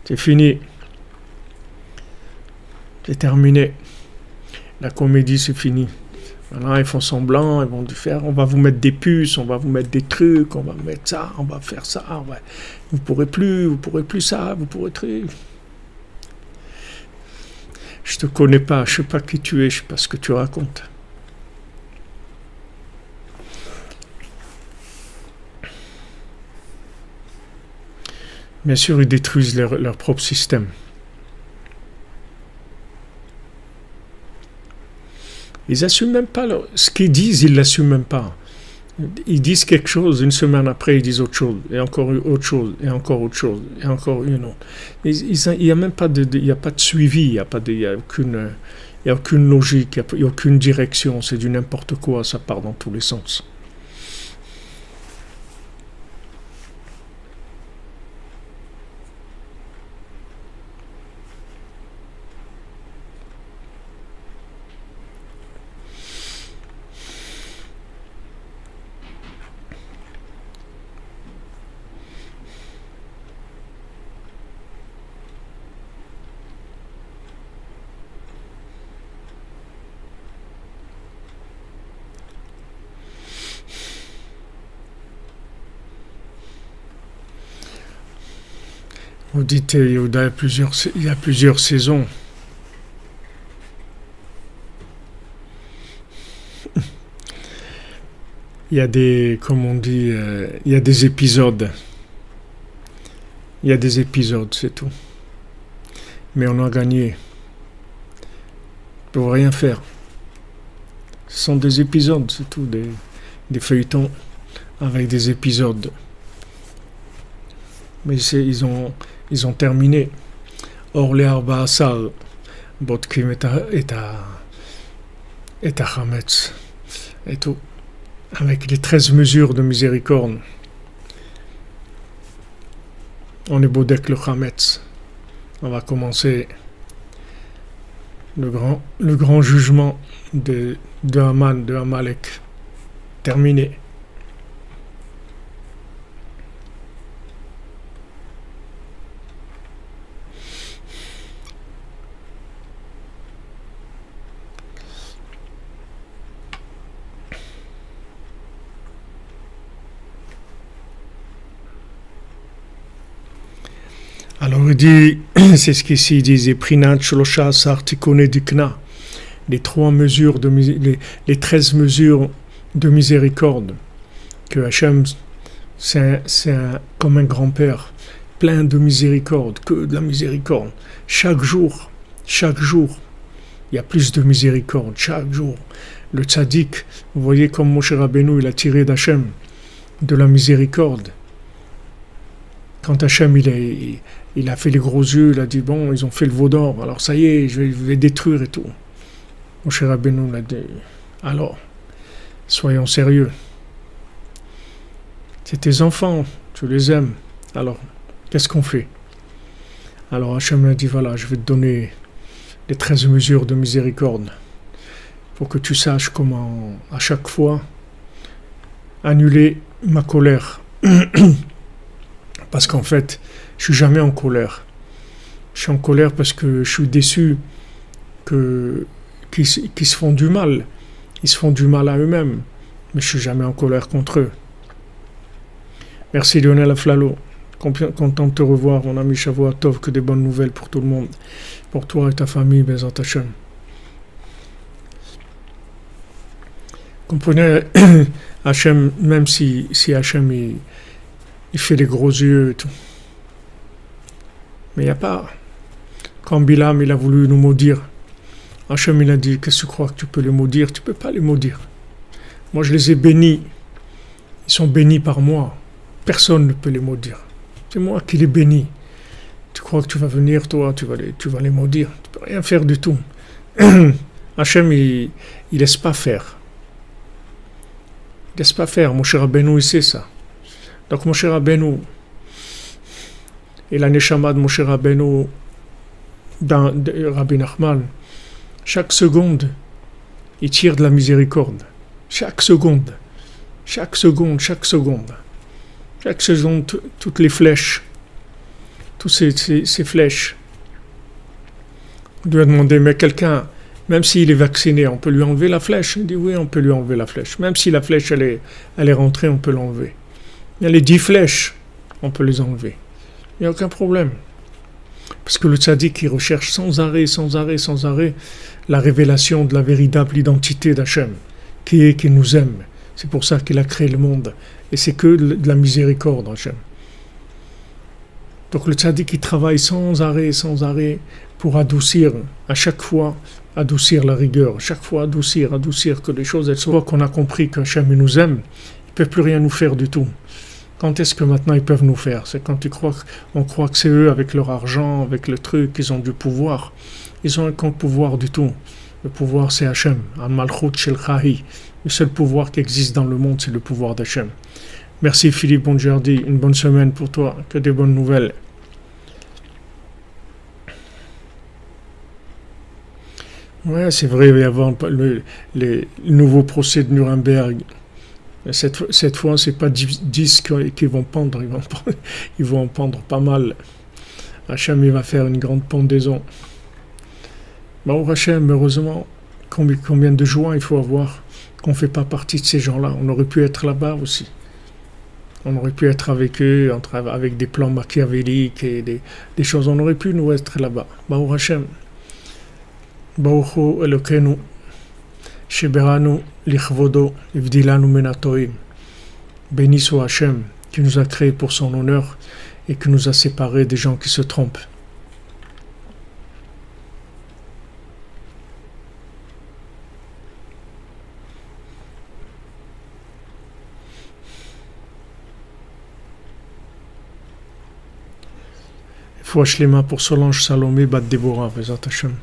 C'est fini. C'est terminé. La comédie, c'est fini. Maintenant, ils font semblant, ils vont faire, on va vous mettre des puces, on va vous mettre des trucs, on va mettre ça, on va faire ça. Vous pourrez plus ça, vous pourrez plus. Je te connais pas, je sais pas qui tu es, je sais pas ce que tu racontes. Bien sûr, ils détruisent leur propre système. Ils n'assument même pas ce qu'ils disent, ils ne l'assument même pas. Ils disent quelque chose, une semaine après, ils disent autre chose, et encore autre chose, et encore autre chose, et encore une autre. Il n'y a même pas il y a pas de suivi, il n'y a aucune logique, il n'y a aucune direction, c'est du n'importe quoi, ça part dans tous les sens. Vous dites Yehuda, il y a plusieurs saisons. Il y a des, comme on dit, il y a des épisodes. Il y a des épisodes, c'est tout. Mais on a gagné. On ne peut rien faire. Ce sont des épisodes, c'est tout, des feuilletons avec des épisodes. Mais ils ont terminé. Or, les Arba Asar, Botkim et à Hametz, et tout. Avec les 13 mesures de miséricorde. On est Bodek le Hametz. On va commencer le grand jugement de Haman, de Amalek. Terminé. Alors il dit, c'est ce qu'ici il disait, Prinat Shlosha Sartikone Dikna, les 13 mesures de miséricorde, que Hachem, c'est comme un grand-père, plein de miséricorde, que de la miséricorde. Chaque jour, il y a plus de miséricorde, chaque jour. Le tzaddik, vous voyez comme Moshe Rabbeinu, il a tiré d'Hachem de la miséricorde. Quand Hachem, il a fait les gros yeux, il a dit, bon, ils ont fait le veau d'or, alors ça y est, je vais détruire et tout. Moshe Rabbeinu l'a dit, alors, soyons sérieux. C'est tes enfants, tu les aimes, alors, qu'est-ce qu'on fait? Alors Hachem a dit, voilà, je vais te donner les 13 mesures de miséricorde, pour que tu saches comment, à chaque fois, annuler ma colère. Parce qu'en fait, je suis jamais en colère. Je suis en colère parce que je suis déçu qu'ils se font du mal. Ils se font du mal à eux-mêmes. Mais je suis jamais en colère contre eux. Merci Lionel Aflalo. Content de te revoir, mon ami Shavuot Tov, que des bonnes nouvelles pour tout le monde. Pour toi et ta famille, Bezat Hashem. Comprenez, Hachem, même si Hachem il fait les gros yeux et tout. Mais il n'y a pas. Quand Bilam il a voulu nous maudire, Hachem il a dit, qu'est-ce que tu crois que tu peux les maudire? Tu ne peux pas les maudire. Moi je les ai bénis. Ils sont bénis par moi. Personne ne peut les maudire. C'est moi qui les bénis. Tu crois que tu vas venir, toi, tu vas les maudire. Tu ne peux rien faire du tout. Hachem il laisse pas faire. Il laisse pas faire. Moshe Rabbeinu il sait ça. Donc Moshe Rabbeinu et la Neshama de Moshe Rabbeinu dans Rabbi Nachman, chaque seconde, il tire de la miséricorde. Chaque seconde, toutes les flèches, toutes ces flèches. On lui a demandé, mais quelqu'un, Même s'il est vacciné, on peut lui enlever la flèche. Il dit oui, on peut lui enlever la flèche. Même si la flèche, elle est rentrée, on peut l'enlever. Il y a les 10 flèches, on peut les enlever. Il n'y a aucun problème. Parce que le tzaddik, il recherche sans arrêt la révélation de la véritable identité d'Hachem, qui nous aime. C'est pour ça qu'il a créé le monde. Et c'est que de la miséricorde, Hachem. Donc le tzaddik, il travaille sans arrêt, pour adoucir, à chaque fois, adoucir la rigueur, chaque fois adoucir, que les choses, elles soient qu'on a compris qu'Hachem nous aime, ils ne peuvent plus rien nous faire du tout. Quand est-ce que maintenant ils peuvent nous faire? C'est quand on croit que c'est eux, avec leur argent, avec le truc, ils ont du pouvoir. Ils ont aucun pouvoir du tout. Le pouvoir, c'est Hachem. Al-Malchut Shel Chahi. Le seul pouvoir qui existe dans le monde, c'est le pouvoir d'Hachem. Merci Philippe Bonjardi. Une bonne semaine pour toi. Que des bonnes nouvelles. Ouais, c'est vrai, il va y avoir les nouveaux procès de Nuremberg. Cette fois, c'est pas 10 qui vont pendre, ils vont en pendre pas mal. Hachem, il va faire une grande pendaison. Bah, Hachem, heureusement, combien de joie il faut avoir qu'on ne fait pas partie de ces gens-là. On aurait pu être là-bas aussi. On aurait pu être avec eux, avec des plans machiavéliques et des choses. On aurait pu nous être là-bas. Bah, Hachem, Baruch Hu Elokeinu, Sheberanu Lichvodo, Ivdilanu Menatoim. Béni soit Hachem, qui nous a créés pour son honneur et qui nous a séparés des gens qui se trompent. Foi Shlema pour Solange Salomé Bat Déborah, Bezat Hachem.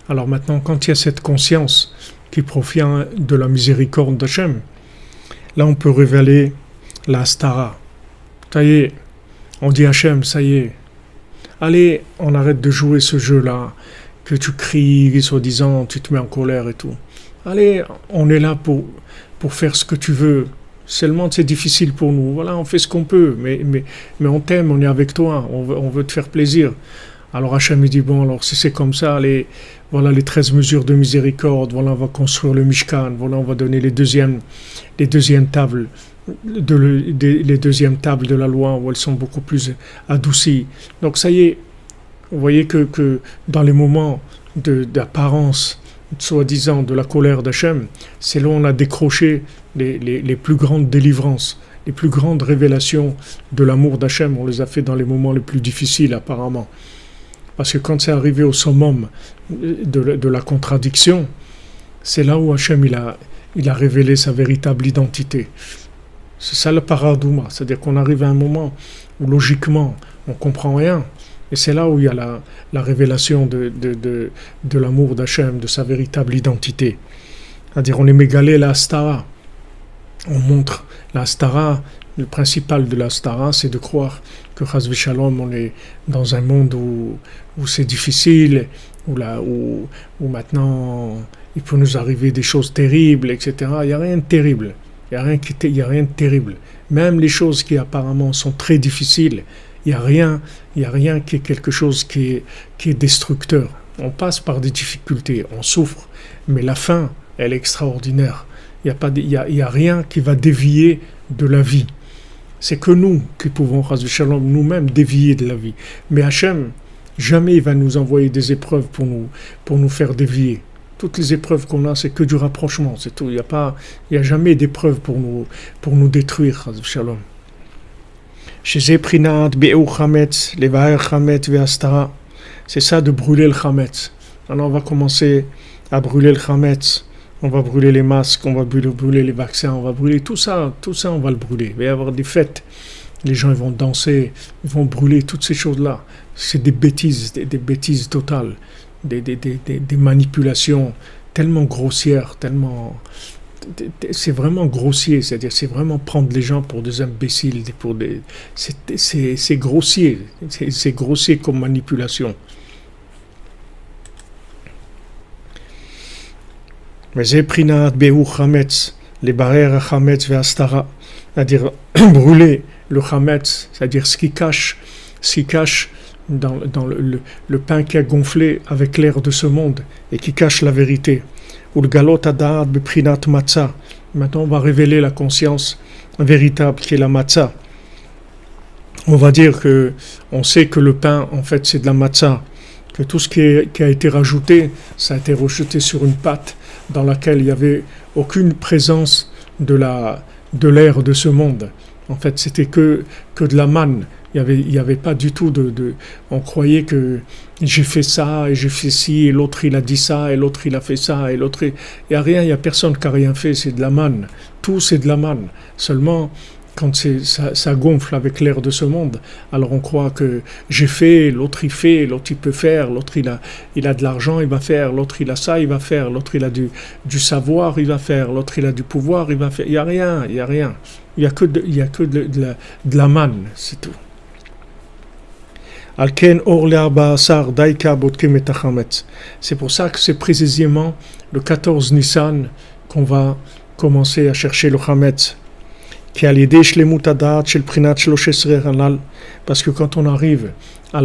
Alors maintenant, quand il y a cette conscience qui provient de la miséricorde d'Hachem, là on peut révéler la Astara. Ça y est, on dit Hachem, ça y est. Allez, on arrête de jouer ce jeu-là, que tu cries, soi-disant, tu te mets en colère et tout. Allez, on est là pour faire ce que tu veux. Seulement, c'est difficile pour nous. Voilà, on fait ce qu'on peut, mais on t'aime, on est avec toi, on veut te faire plaisir. Alors Hachem dit, bon, alors si c'est comme ça, voilà les 13 mesures de miséricorde, voilà, on va construire le Mishkan, voilà, on va donner les deuxièmes tables, les deuxièmes tables de la loi, où elles sont beaucoup plus adoucies. Donc ça y est, vous voyez que dans les moments d'apparence, soi-disant, de la colère d'Hachem, c'est là où on a décroché les plus grandes délivrances, les plus grandes révélations de l'amour d'Hachem. On les a fait dans les moments les plus difficiles, apparemment. Parce que quand c'est arrivé au summum de la contradiction, c'est là où Hachem il a révélé sa véritable identité. C'est ça le paradouma, c'est-à-dire qu'on arrive à un moment où logiquement on ne comprend rien. Et c'est là où il y a la révélation de l'amour d'Hachem, de sa véritable identité. C'est-à-dire on est mégalé la Astara. On montre la Astara, le principal de la Astara, c'est de croire que Chas v'Shalom, on est dans un monde où c'est difficile, où maintenant il peut nous arriver des choses terribles, etc. Il n'y a rien de terrible. Il n'y a rien de terrible. Même les choses qui apparemment sont très difficiles, il n'y a rien qui est quelque chose qui est destructeur. On passe par des difficultés, on souffre, mais la fin, elle est extraordinaire. Il n'y a rien qui va dévier de la vie. C'est que nous qui pouvons, Chas v'Shalom, nous-mêmes dévier de la vie. Mais Hachem, jamais il va nous envoyer des épreuves pour nous faire dévier. Toutes les épreuves qu'on a, c'est que du rapprochement, c'est tout. Il n'y a jamais d'épreuve pour nous détruire, Chas v'Shalom. C'est ça de brûler le Chametz. Alors on va commencer à brûler le Chametz. On va brûler les masques, on va brûler les vaccins, on va brûler tout ça on va le brûler. Il va y avoir des fêtes, les gens ils vont danser, ils vont brûler toutes ces choses-là. C'est des bêtises, des bêtises totales, des manipulations tellement grossières, tellement c'est vraiment grossier, c'est-à-dire c'est vraiment prendre les gens pour des imbéciles, c'est grossier, c'est grossier comme manipulation. Mais c'est prinat behu chametz, les barrières chametz ve'astara, c'est-à-dire brûler le chametz, c'est-à-dire ce qui cache dans le pain qui a gonflé avec l'air de ce monde et qui cache la vérité. Ou le galot adad beprinat matzah. Maintenant, on va révéler la conscience véritable qui est la matzah. On va dire que on sait que le pain, en fait, c'est de la matzah, que tout ce qui a été rajouté, ça a été rejeté sur une pâte dans laquelle il n'y avait aucune présence de l'air de ce monde. En fait, c'était que de la manne. Il y avait pas du tout on croyait que j'ai fait ça et j'ai fait ci et l'autre il a dit ça et l'autre il a fait ça et l'autre il y a rien, il y a personne qui a rien fait, c'est de la manne. Tout c'est de la manne. Seulement quand ça gonfle avec l'air de ce monde, alors on croit que j'ai fait, l'autre il peut faire, l'autre il a de l'argent, il va faire, l'autre il a ça, il va faire, l'autre il a du savoir, il va faire, l'autre il a du pouvoir, il va faire. Il y a rien. Il y a que de la manne, c'est tout. C'est pour ça que c'est précisément le 14 Nissan qu'on va commencer à chercher le Chametz. Parce que quand on arrive à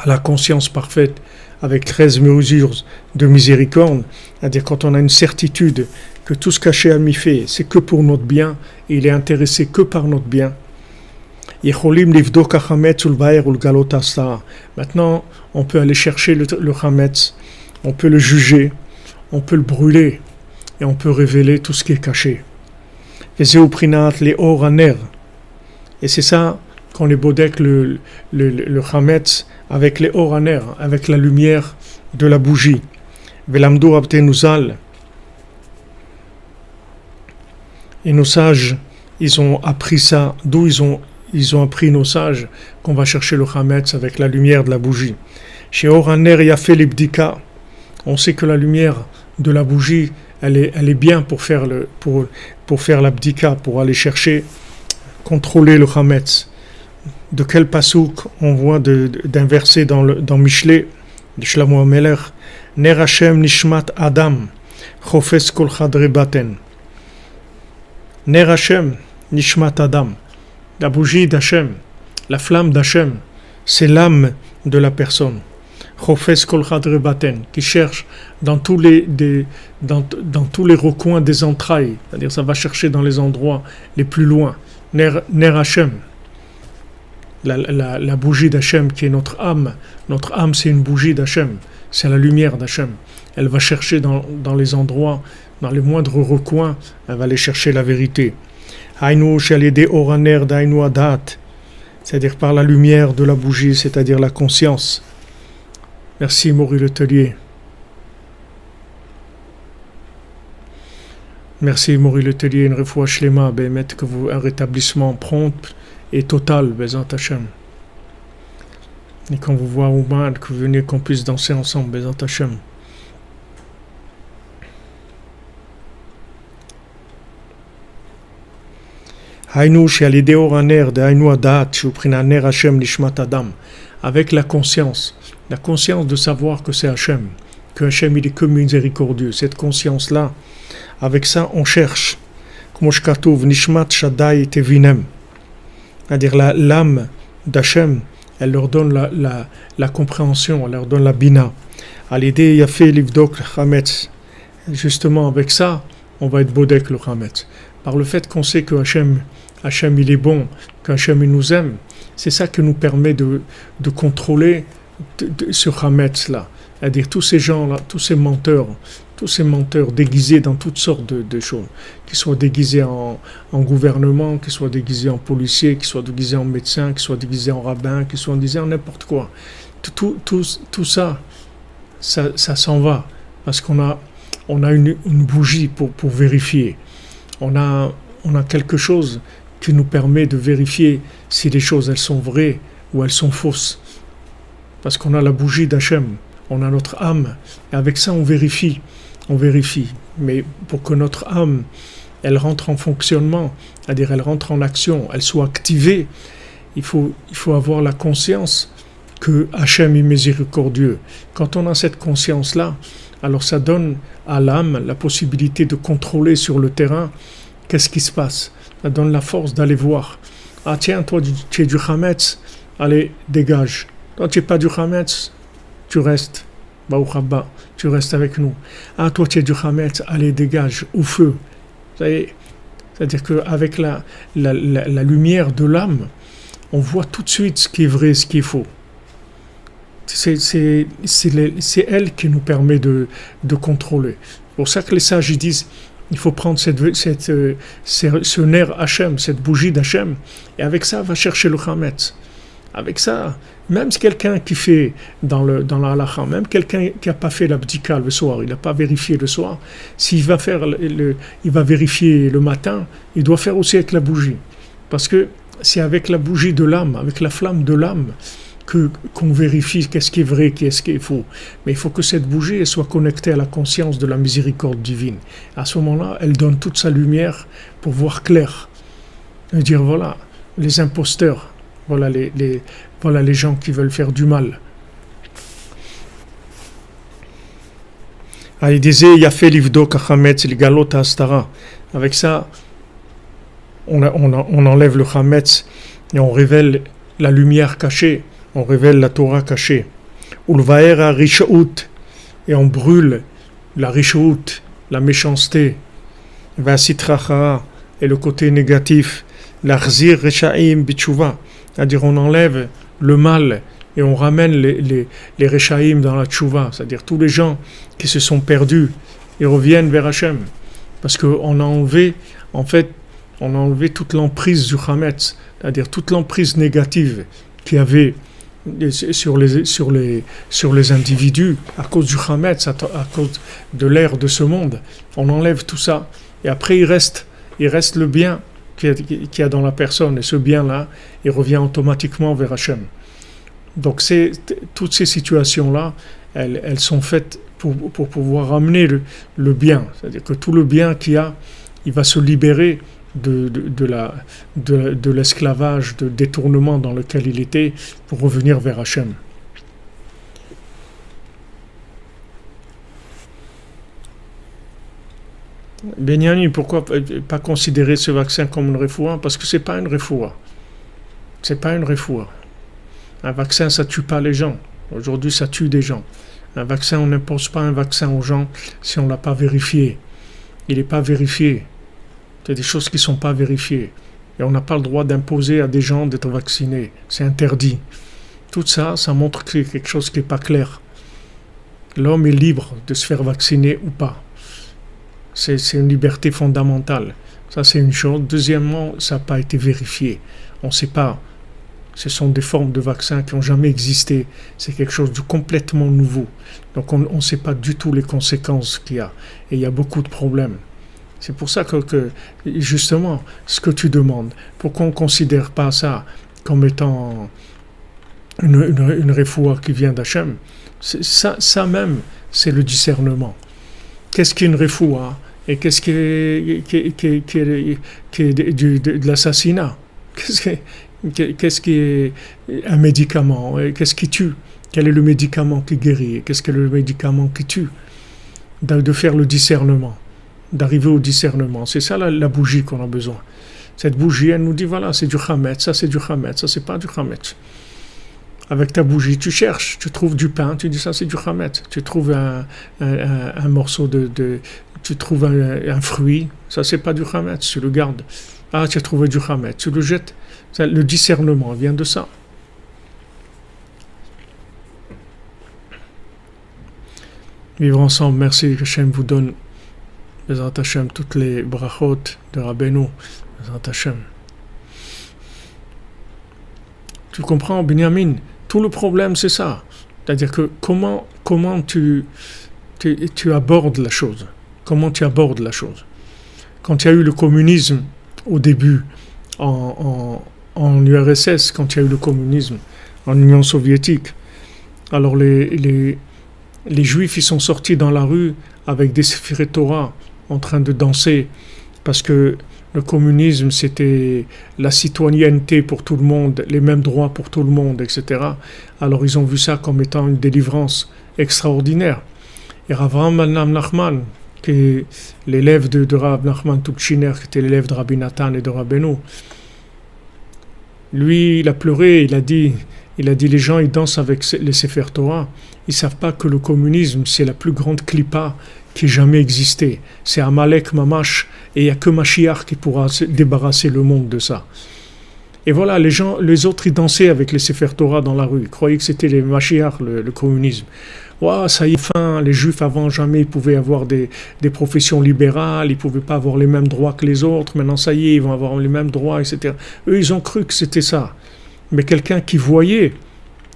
la conscience parfaite avec 13 mesures de miséricorde, c'est-à-dire quand on a une certitude que tout ce qu'Hachem a fait, c'est que pour notre bien, et il est intéressé que par notre bien. Maintenant, on peut aller chercher le Chametz, on peut le juger, on peut le brûler, et on peut révéler tout ce qui est caché. Et c'est ça qu'on est bodek le Chametz avec les oraner, avec la lumière de la bougie. Velamdo abtenuzal. Et nos sages, ils ont appris ça. D'où ils ont appris nos sages qu'on va chercher le Chametz avec la lumière de la bougie. Chez Oraner Yafé Libdika, on sait que la lumière de la bougie, elle est bien pour faire la bdika, pour aller chercher, contrôler le Chametz. De quel pasouk on voit d'un verset dans Michelet, de Shlomo HaMelech, Ner Hashem Nishmat Adam, Chofes Kol Chadre Baten. Ner Hashem Nishmat Adam. La bougie d'Hachem, la flamme d'Hachem, c'est l'âme de la personne. Chofes Kol Chadre Baten, qui cherche dans tous les recoins des entrailles, c'est-à-dire ça va chercher dans les endroits les plus loin. Ner Hashem, la bougie d'Hachem qui est notre âme. Notre âme, c'est une bougie d'Hachem, c'est la lumière d'Hachem. Elle va chercher dans les endroits, dans les moindres recoins, elle va aller chercher la vérité. Hainu shalide oraner dainu adat, c'est-à-dire par la lumière de la bougie, c'est-à-dire la conscience. Merci Maury Letellier. Merci Maury Letellier, une refoua shlema, que vous un rétablissement prompt et total, Bezant Hashem. Et quand vous voyez Ouman, que vous venez qu'on puisse danser ensemble, Bezant Hashem. Avec la conscience de savoir que c'est Hachem, que Hachem il est que miséricordieux, cette conscience-là, avec ça on cherche, c'est-à-dire l'âme d'Hachem, elle leur donne la compréhension, elle leur donne la bina. Justement avec ça, on va être bodek le Chametz. Par le fait qu'on sait que Hachem il est bon, que Hachem il nous aime, c'est ça qui nous permet de contrôler ce Chametz-là. C'est-à-dire tous ces gens-là, tous ces menteurs déguisés dans toutes sortes de choses, qui soient déguisés en gouvernement, qui soient déguisés en policiers, qui soient déguisés en médecins, qui soient déguisés en rabbins, qui soient déguisés en n'importe quoi. Tout ça s'en va, parce qu'on a une bougie pour vérifier. On a quelque chose qui nous permet de vérifier si les choses elles sont vraies ou elles sont fausses. Parce qu'on a la bougie d'Hachem, on a notre âme, et avec ça on vérifie. mais pour que notre âme, elle rentre en fonctionnement, c'est-à-dire elle rentre en action, elle soit activée, il faut avoir la conscience que Hachem est miséricordieux. Quand on a cette conscience-là, alors ça donne à l'âme la possibilité de contrôler sur le terrain qu'est-ce qui se passe. Ça donne la force d'aller voir. Ah tiens, toi tu es du Hametz, allez, dégage. Toi tu n'es pas du Hametz, tu restes. Baruch Haba, tu restes avec nous. Ah toi tu es du Hametz, allez, dégage, au feu. C'est-à-dire qu'avec la lumière de l'âme, on voit tout de suite ce qui est vrai, ce qui est faux. C'est elle qui nous permet de contrôler. C'est pour ça que les sages ils disent il faut prendre ce nerf Hachem, cette bougie d'Hachem, et avec ça, va chercher le Hametz. Avec ça, même si quelqu'un qui fait dans la halakha, même quelqu'un qui n'a pas fait l'abdika le soir, il n'a pas vérifié le soir, s'il va faire il va vérifier le matin, il doit faire aussi avec la bougie. Parce que c'est avec la bougie de l'âme, avec la flamme de l'âme, qu'on vérifie qu'est-ce qui est vrai, qu'est-ce qui est faux. Mais il faut que cette bougie elle soit connectée à la conscience de la miséricorde divine. À ce moment-là, elle donne toute sa lumière pour voir clair. Et dire voilà, les imposteurs, voilà les gens qui veulent faire du mal. Ah, il disait, il a fait l'ivdo kachametz, il galot astara. Avec ça, on enlève le chametz et on révèle la lumière cachée. On révèle la Torah cachée. Ulvaera rishaout, et on brûle la rishaout, la méchanceté. Vasitracha, et le côté négatif. L'arzir reshaim bitshuva, c'est-à-dire on enlève le mal et on ramène les reshaim dans la tshuva, c'est-à-dire tous les gens qui se sont perdus, ils reviennent vers Hachem. Parce qu'on a enlevé, toute l'emprise du Hametz, c'est-à-dire toute l'emprise négative qu'il y avait sur les individus à cause du Hametz, à cause de l'ère de ce monde. On enlève tout ça et après il reste le bien qu'il y a dans la personne, et ce bien-là il revient automatiquement vers Hachem. Donc toutes ces situations-là elles sont faites pour pouvoir ramener le bien, c'est-à-dire que tout le bien qu'il y a, il va se libérer de l'esclavage, de détournement dans lequel il était, pour revenir vers Hachem. Benyamin, pourquoi pas considérer ce vaccin comme une refoua? Parce que c'est pas une refoua. C'est pas une refoua. Un vaccin, ça tue pas les gens. Aujourd'hui, ça tue des gens. Un vaccin, on n'impose pas un vaccin aux gens si on l'a pas vérifié. Il n'est pas vérifié. C'est des choses qui ne sont pas vérifiées. Et on n'a pas le droit d'imposer à des gens d'être vaccinés. C'est interdit. Tout ça, ça montre que c'est quelque chose qui n'est pas clair. L'homme est libre de se faire vacciner ou pas. C'est une liberté fondamentale. Ça, c'est une chose. Deuxièmement, ça n'a pas été vérifié. On ne sait pas. Ce sont des formes de vaccins qui n'ont jamais existé. C'est quelque chose de complètement nouveau. Donc, on ne sait pas du tout les conséquences qu'il y a. Et il y a beaucoup de problèmes. C'est pour ça que justement, ce que tu demandes, pourquoi on ne considère pas ça comme étant une refoua qui vient d'Hachem? Ça même, c'est le discernement. Qu'est-ce qui est une refoua et qu'est-ce qui est de l'assassinat? Qu'est-ce qui est un médicament? Et qu'est-ce qui tue? Quel est le médicament qui guérit? Et qu'est-ce que le médicament qui tue? De faire le discernement. D'arriver au discernement. C'est ça la bougie qu'on a besoin. Cette bougie, elle nous dit, voilà, c'est du Hametz, ça c'est du Hametz, ça c'est pas du Hametz. Avec ta bougie, tu cherches, tu trouves du pain, tu dis ça c'est du Hametz. Tu trouves un morceau tu trouves un fruit, ça c'est pas du Hametz, tu le gardes. Ah, tu as trouvé du Hametz, tu le jettes. Le discernement vient de ça. Vivre ensemble, merci que Hachem vous donne Bezrat Hashem, toutes les brachot de Rabbeinu, Bezrat Hashem. Tu comprends, Benyamin? Tout le problème, c'est ça. C'est-à-dire que comment tu abordes la chose. Comment tu abordes la chose. Quand il y a eu le communisme au début, en URSS, quand il y a eu le communisme en Union soviétique, alors les Juifs, ils sont sortis dans la rue avec des Sefer Torah en train de danser, parce que le communisme, c'était la citoyenneté pour tout le monde, les mêmes droits pour tout le monde, etc. Alors ils ont vu ça comme étant une délivrance extraordinaire. Et Rav Nachman, qui est l'élève de Rav Nachman Tuchiner, qui était l'élève de Rabbi Nathan et de Rabbeinu, lui, il a pleuré, il a dit les gens, ils dansent avec les Sefer Torah, ils ne savent pas que le communisme, c'est la plus grande clipa qui ait jamais existé. C'est Amalek Mamash, et il n'y a que Mashiach qui pourra débarrasser le monde de ça. Et voilà, les autres, ils dansaient avec les Sefer Torah dans la rue. Ils croyaient que c'était les Mashiach, le communisme. Wow, ça y est, fin, les Juifs avant jamais ils pouvaient avoir des professions libérales, ils ne pouvaient pas avoir les mêmes droits que les autres. Maintenant, ça y est, ils vont avoir les mêmes droits, etc. Eux, ils ont cru que c'était ça. Mais quelqu'un qui voyait,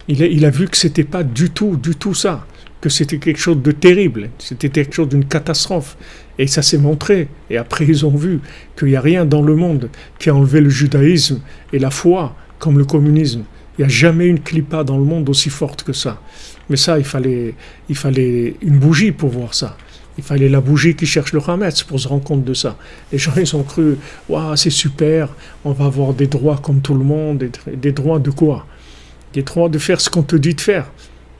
il a vu que c'était pas du tout ça, que c'était quelque chose de terrible, c'était quelque chose d'une catastrophe. Et ça s'est montré. Et après, ils ont vu qu'il n'y a rien dans le monde qui a enlevé le judaïsme et la foi comme le communisme. Il n'y a jamais une clipa dans le monde aussi forte que ça. Mais ça, il fallait une bougie pour voir ça. Il fallait la bougie qui cherche le Hametz pour se rendre compte de ça. Les gens, ils ont cru, waouh, c'est super, on va avoir des droits comme tout le monde. Des droits de quoi? Des droits de faire ce qu'on te dit de faire.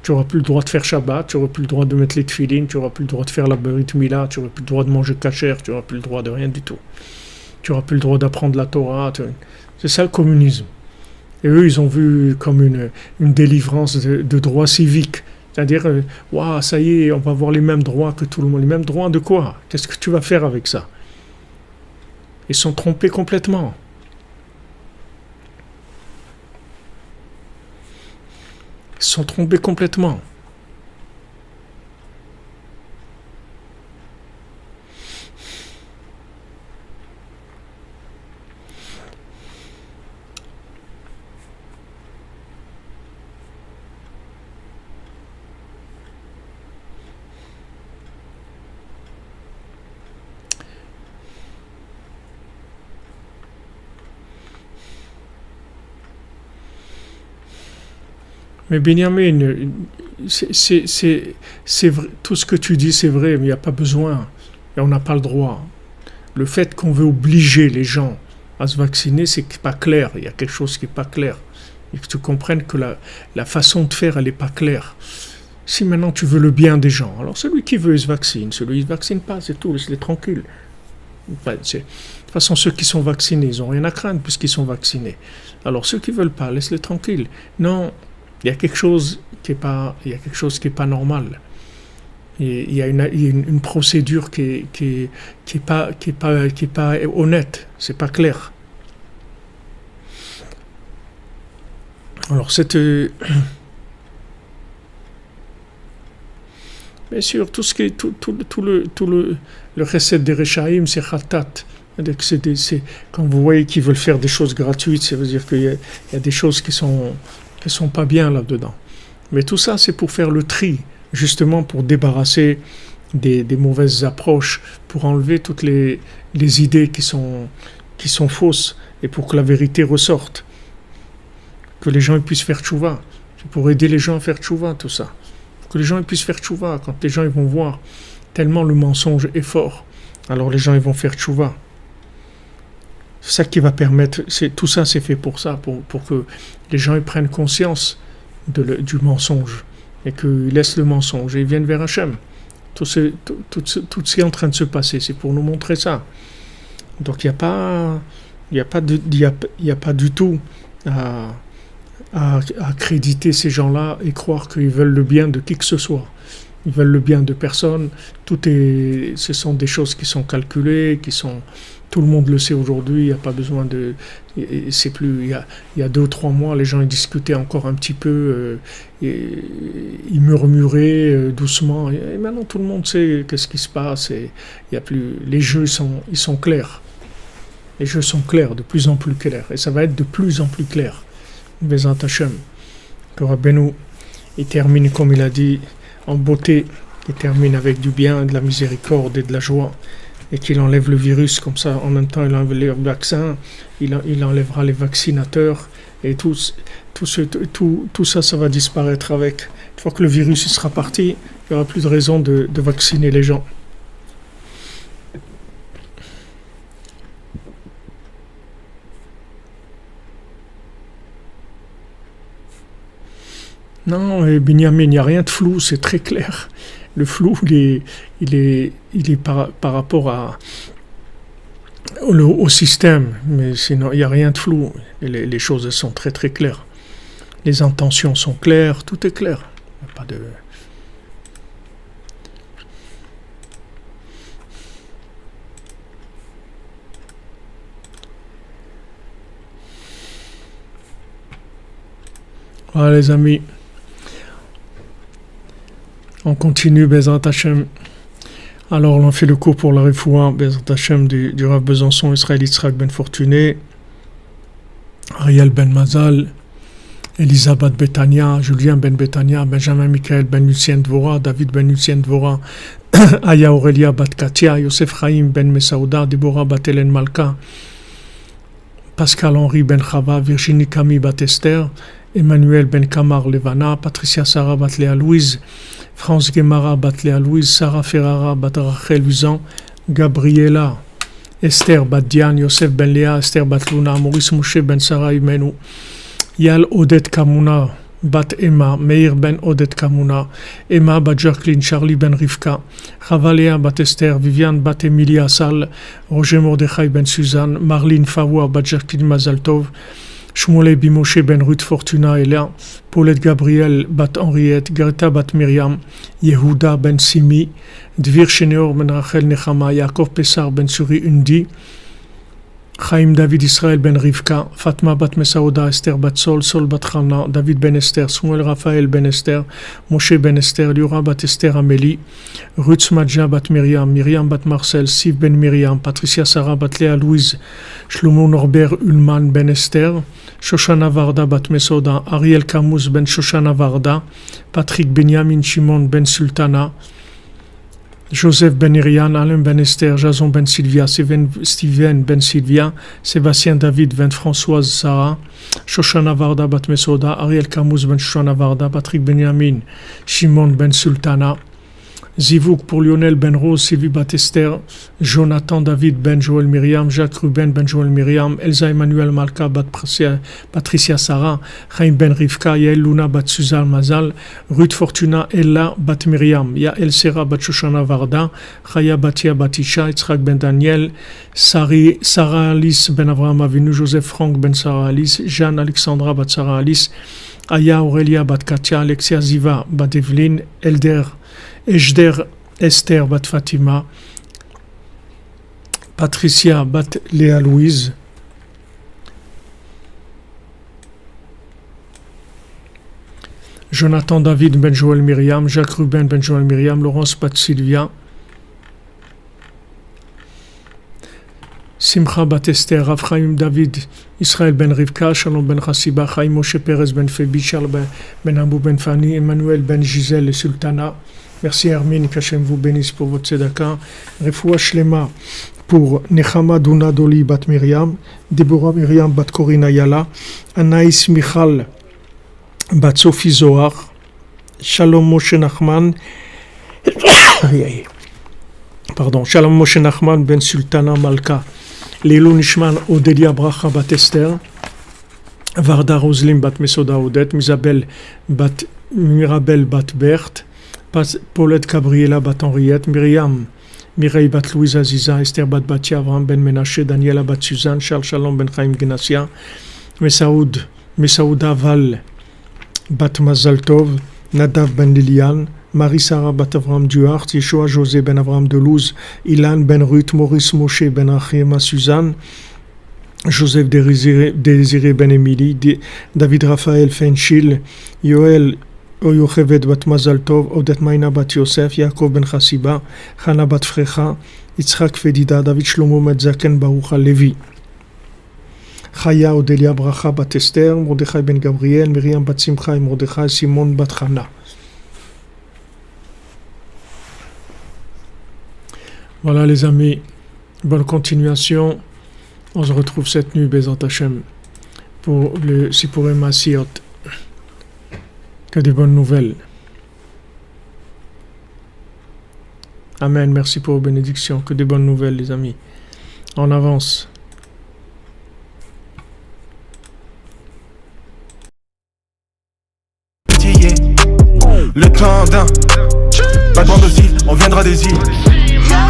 Tu n'auras plus le droit de faire Shabbat, tu n'auras plus le droit de mettre les tefilines, tu n'auras plus le droit de faire la Brit Mila, tu n'auras plus le droit de manger kasher, tu n'auras plus le droit de rien du tout. Tu n'auras plus le droit d'apprendre la Torah. C'est ça le communisme. Et eux, ils ont vu comme une délivrance de droits civiques. C'est-à-dire, waouh, ça y est, on va avoir les mêmes droits que tout le monde. Les mêmes droits de quoi? Qu'est-ce que tu vas faire avec ça? Ils sont trompés complètement. Ils sont trompés complètement. Mais Benjamin, c'est vrai, tout ce que tu dis, c'est vrai, mais il n'y a pas besoin. Et on n'a pas le droit. Le fait qu'on veut obliger les gens à se vacciner, c'est pas clair. Il y a quelque chose qui n'est pas clair. Et que tu comprennes que la façon de faire, elle n'est pas claire. Si maintenant tu veux le bien des gens, alors celui qui veut, il se vaccine. Celui qui ne se vaccine pas, c'est tout, laisse-les tranquilles. De toute façon, ceux qui sont vaccinés, ils n'ont rien à craindre puisqu'ils sont vaccinés. Alors ceux qui ne veulent pas, laisse-les tranquilles. Non. Il y a quelque chose qui est pas normal. Il y a une procédure qui est pas honnête. C'est pas clair. Alors bien sûr, tout ce qui est tout le recette des Rechaïm, c'est khatat. Quand vous voyez qu'ils veulent faire des choses gratuites, ça veut dire qu'il y a des choses qui sont pas bien là-dedans. Mais tout ça, c'est pour faire le tri, justement pour débarrasser des mauvaises approches, pour enlever toutes les idées qui sont fausses et pour que la vérité ressorte. Que les gens puissent faire tchouva. C'est pour aider les gens à faire tchouva, tout ça. Pour que les gens puissent faire tchouva. Quand les gens ils vont voir tellement le mensonge est fort, alors les gens ils vont faire tchouva. C'est ça qui va permettre, tout ça c'est fait pour ça, pour que les gens ils prennent conscience du mensonge et qu'ils laissent le mensonge et ils viennent vers Hachem. Tout ce qui est en train de se passer, c'est pour nous montrer ça. Donc il n'y a pas du tout à créditer ces gens-là et croire qu'ils veulent le bien de qui que ce soit. Ils veulent le bien de personne. Ce sont des choses qui sont calculées, tout le monde le sait aujourd'hui, il n'y a pas besoin de... C'est plus... Il y a 2 ou 3 mois, les gens ils discutaient encore un petit peu, ils murmuraient doucement, et maintenant tout le monde sait qu'est-ce qui se passe, et il y a plus... Les jeux ils sont clairs. Les jeux sont clairs, de plus en plus clairs, et ça va être de plus en plus clair. Bezat Hashem, que Rabbeinu, il termine comme il a dit, en beauté, il termine avec du bien, de la miséricorde et de la joie, et qu'il enlève le virus, comme ça en même temps il enlève les vaccins, il enlèvera les vaccinateurs, et tout ça, ça va disparaître avec. Une fois que le virus sera parti, il n'y aura plus de raison de vacciner les gens. Non, Binyamin, il n'y a rien de flou, c'est très clair. Le flou, il est par rapport au système, mais sinon, il n'y a rien de flou. Les choses sont très très claires. Les intentions sont claires, tout est clair. Il n'y a pas de... Voilà les amis, on continue Bezrat Hashem. Alors on fait le cours pour la Refoua Bezrat Hashem du Rav Besançon Israël Yitzhak Ben Fortuné, Ariel Ben Mazal, Elisabeth Betania, Julien Ben Betania, Benjamin Michael Ben Lucien Dvora, David Ben Lucien Dvora, Aya Aurelia Bat Katia, Yosef Chaim Ben Mesaouda, Deborah Bat Hélène Malka, Pascal Henri Ben Chava, Virginie Camille Bat Esther, Emmanuel Ben Kamar Levana, Patricia Sarah Bat Léa Louise, France Guemara Bat Léa Louise, Sarah Ferrara Bat Rachel Luzan, Gabriela, Esther Bat Diane, Yosef Ben Léa, Esther Bat Luna, Maurice Moshe Ben Sarah Imenu, Yal Odette Kamuna, Bat Emma, Meir Ben Odette Kamuna, Emma Bat Jacqueline, Charlie Ben Rivka, Chavaléa Bat Esther, Viviane Bat Emilia Sal, Roger Mordechai Ben Suzanne, Marlene Fawa Bat Jacqueline Mazaltov, Shmuel Bimoshe Ben Ruth Fortuna Ella, Paulette Gabriel Bat Henriette, Greta Bat Myriam, Yehuda Ben Simi, Dvir Sheneor Ben Rachel Nechama, Yaakov Pessar Ben Suri Undi, Chaim David Israël Ben Rivka, Fatma Bat Mesaouda, Esther Bat Sol, Sol Bat Chana, David Ben Esther, Samuel Raphaël Ben Esther, Moshe Ben Esther, Liora Bat Esther Amélie, Ruth Madja Bat Myriam, Myriam Bat Marcel, Siv Ben Myriam, Patricia Sarah Bat Léa Louise, Shlomo Norbert Ulman Ben Esther, Shoshana Varda Bat Mesoda, Ariel Camus Ben Shoshana Varda, Patrick Benjamin Shimon Ben Sultana, Joseph Ben Irian, Alain Ben Esther, Jason Ben Sylvia, Steven Ben Sylvia, Sébastien David Ben Françoise Sarah, Shoshana Varda Bat Mesoda, Ariel Camus Ben Shoshana Varda, Patrick Benjamin, Shimon Ben Sultana, Zivouk pour Lionel Ben Rose, Sylvie Bat Esther, Jonathan David Ben Joël Myriam, Jacques Ruben Ben Joël Myriam, Elsa Emmanuel Malka Bat Patricia Sarah, Chaim Ben Rivka, Yael Luna Bat Suzal Mazal, Ruth Fortuna Ella Bat Myriam, Yael Sera Bat Shoshana Varda, Chaya Batia Batisha, Yitzhak Ben Daniel, Sarah Alice Ben Avraham Avinu, Joseph Franck Ben Sarah Alice, Jeanne Alexandra Bat Sarah Alice, Aya Aurelia Bat Katia, Alexia Ziva Bat Evelyn, Ejder Esther Bat Fatima, Patricia Bat Léa Louise, Jonathan David Ben Joël Myriam, Jacques Ruben Ben Joël Myriam, Laurence Bat Sylvia, Simcha Bat Esther, Raphaim David, Israël Ben Rivka, Shalom Ben Chassiba, Chaim Moshe Perez Ben Febi, Charles Ben Abou Ben Fani, Emmanuel Ben Gisèle et Sultana. Merci Hermine, qu'Hachem vous bénisse pour votre tzedaka. Refoua Shlema pour Nechama Duna Doli Bat Myriam, Deborah Myriam Bat Corina Yala, Anaïs Michal Bat Sophie Zohar, Shalom Moshe Nachman, Shalom Moshe Nachman Ben Sultana Malka, Lilo Nishman Odelia Bracha Bat Esther, Varda Roslim Bat Mesoda Odet, Mirabel Bat Berthe, Paulette Gabriela Bat Henriette, Myriam Mireille Bat Louise Aziza, Esther Bat Batia, Avraham Ben Menashe, Daniela Bat Suzanne, Charles Shalom Ben Chaim Genassia, Mesaouda Val Bat Mazaltov, Nadav Ben Lilian, Marie-Sarah Bat Avraham Duhart, Yeshua José Ben Avraham Delouze, Ilan Ben Ruth, Maurice Moshe Ben Achema Suzanne, Joseph Désiré Ben Emily, David Raphaël Fenchil, Yoel Yochevet Bat Mazaltov, Odette Maïna Bat Yosef, Yaakov Ben Chassiba, Chana Bat Frecha, Yitzhak Fedida, David Shlomo Metzaken Barucha Levi, Chaya Odelia Bracha Bat Esther, Mordechai Ben Gabriel, Myriam Bat Simcha et Mordechai, Simon Bat Chana. Voilà les amis, bonne continuation. On se retrouve cette nuit, Bezrat Hashem, pour le Sipurim Maasiot. Que des bonnes nouvelles. Amen, merci pour vos bénédictions. Que des bonnes nouvelles, les amis. En avance. temps d'un. Pas de bande de fil, on viendra des îles.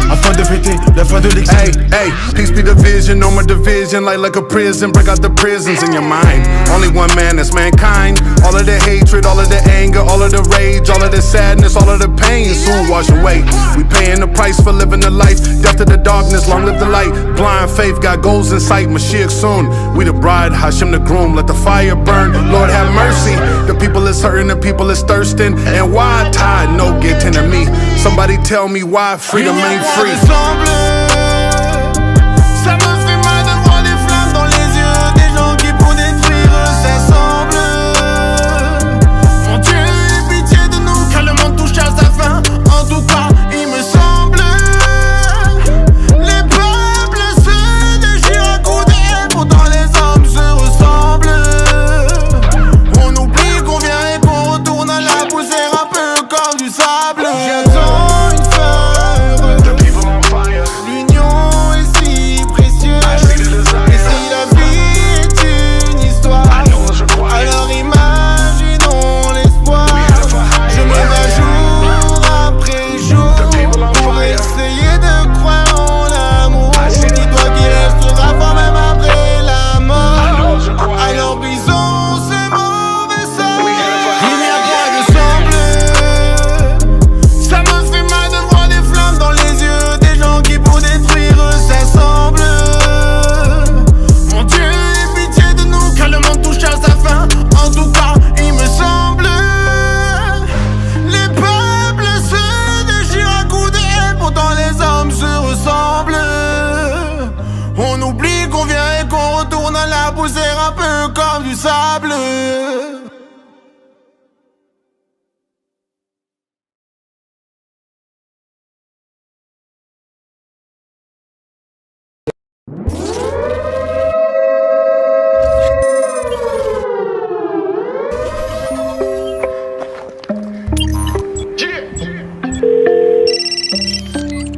Afin de fêter la fin de l'exil. Hey, hey, peace be the vision, no more division. Like a prison, break out the prisons in your mind. Only one man, that's mankind. All of the hatred, all of the anger, all of the rage, all of the sadness, all of the pain soon wash away. We paying the price for living the life. Death to the darkness, long live the light. Blind faith, got goals in sight. Mashiach soon. We the bride, Hashem the groom. Let the fire burn. Lord have mercy. The people is hurting, the people is thirsting. And why tide no getting to me? Somebody tell me why freedom ain't free. Ça me fait mal de voir des flammes dans les yeux des gens qui pour détruire s'assemblent. Mon Dieu, aie pitié de nous car le monde touche à sa fin. En tout cas, il me semble. Les peuples se déchirent à coups de haine, pourtant les hommes se ressemblent. On oublie qu'on vient et qu'on retourne à la poussière un peu comme du sable. J'attends une fleur. On oublie qu'on vient et qu'on retourne à la poussière un peu comme du sable.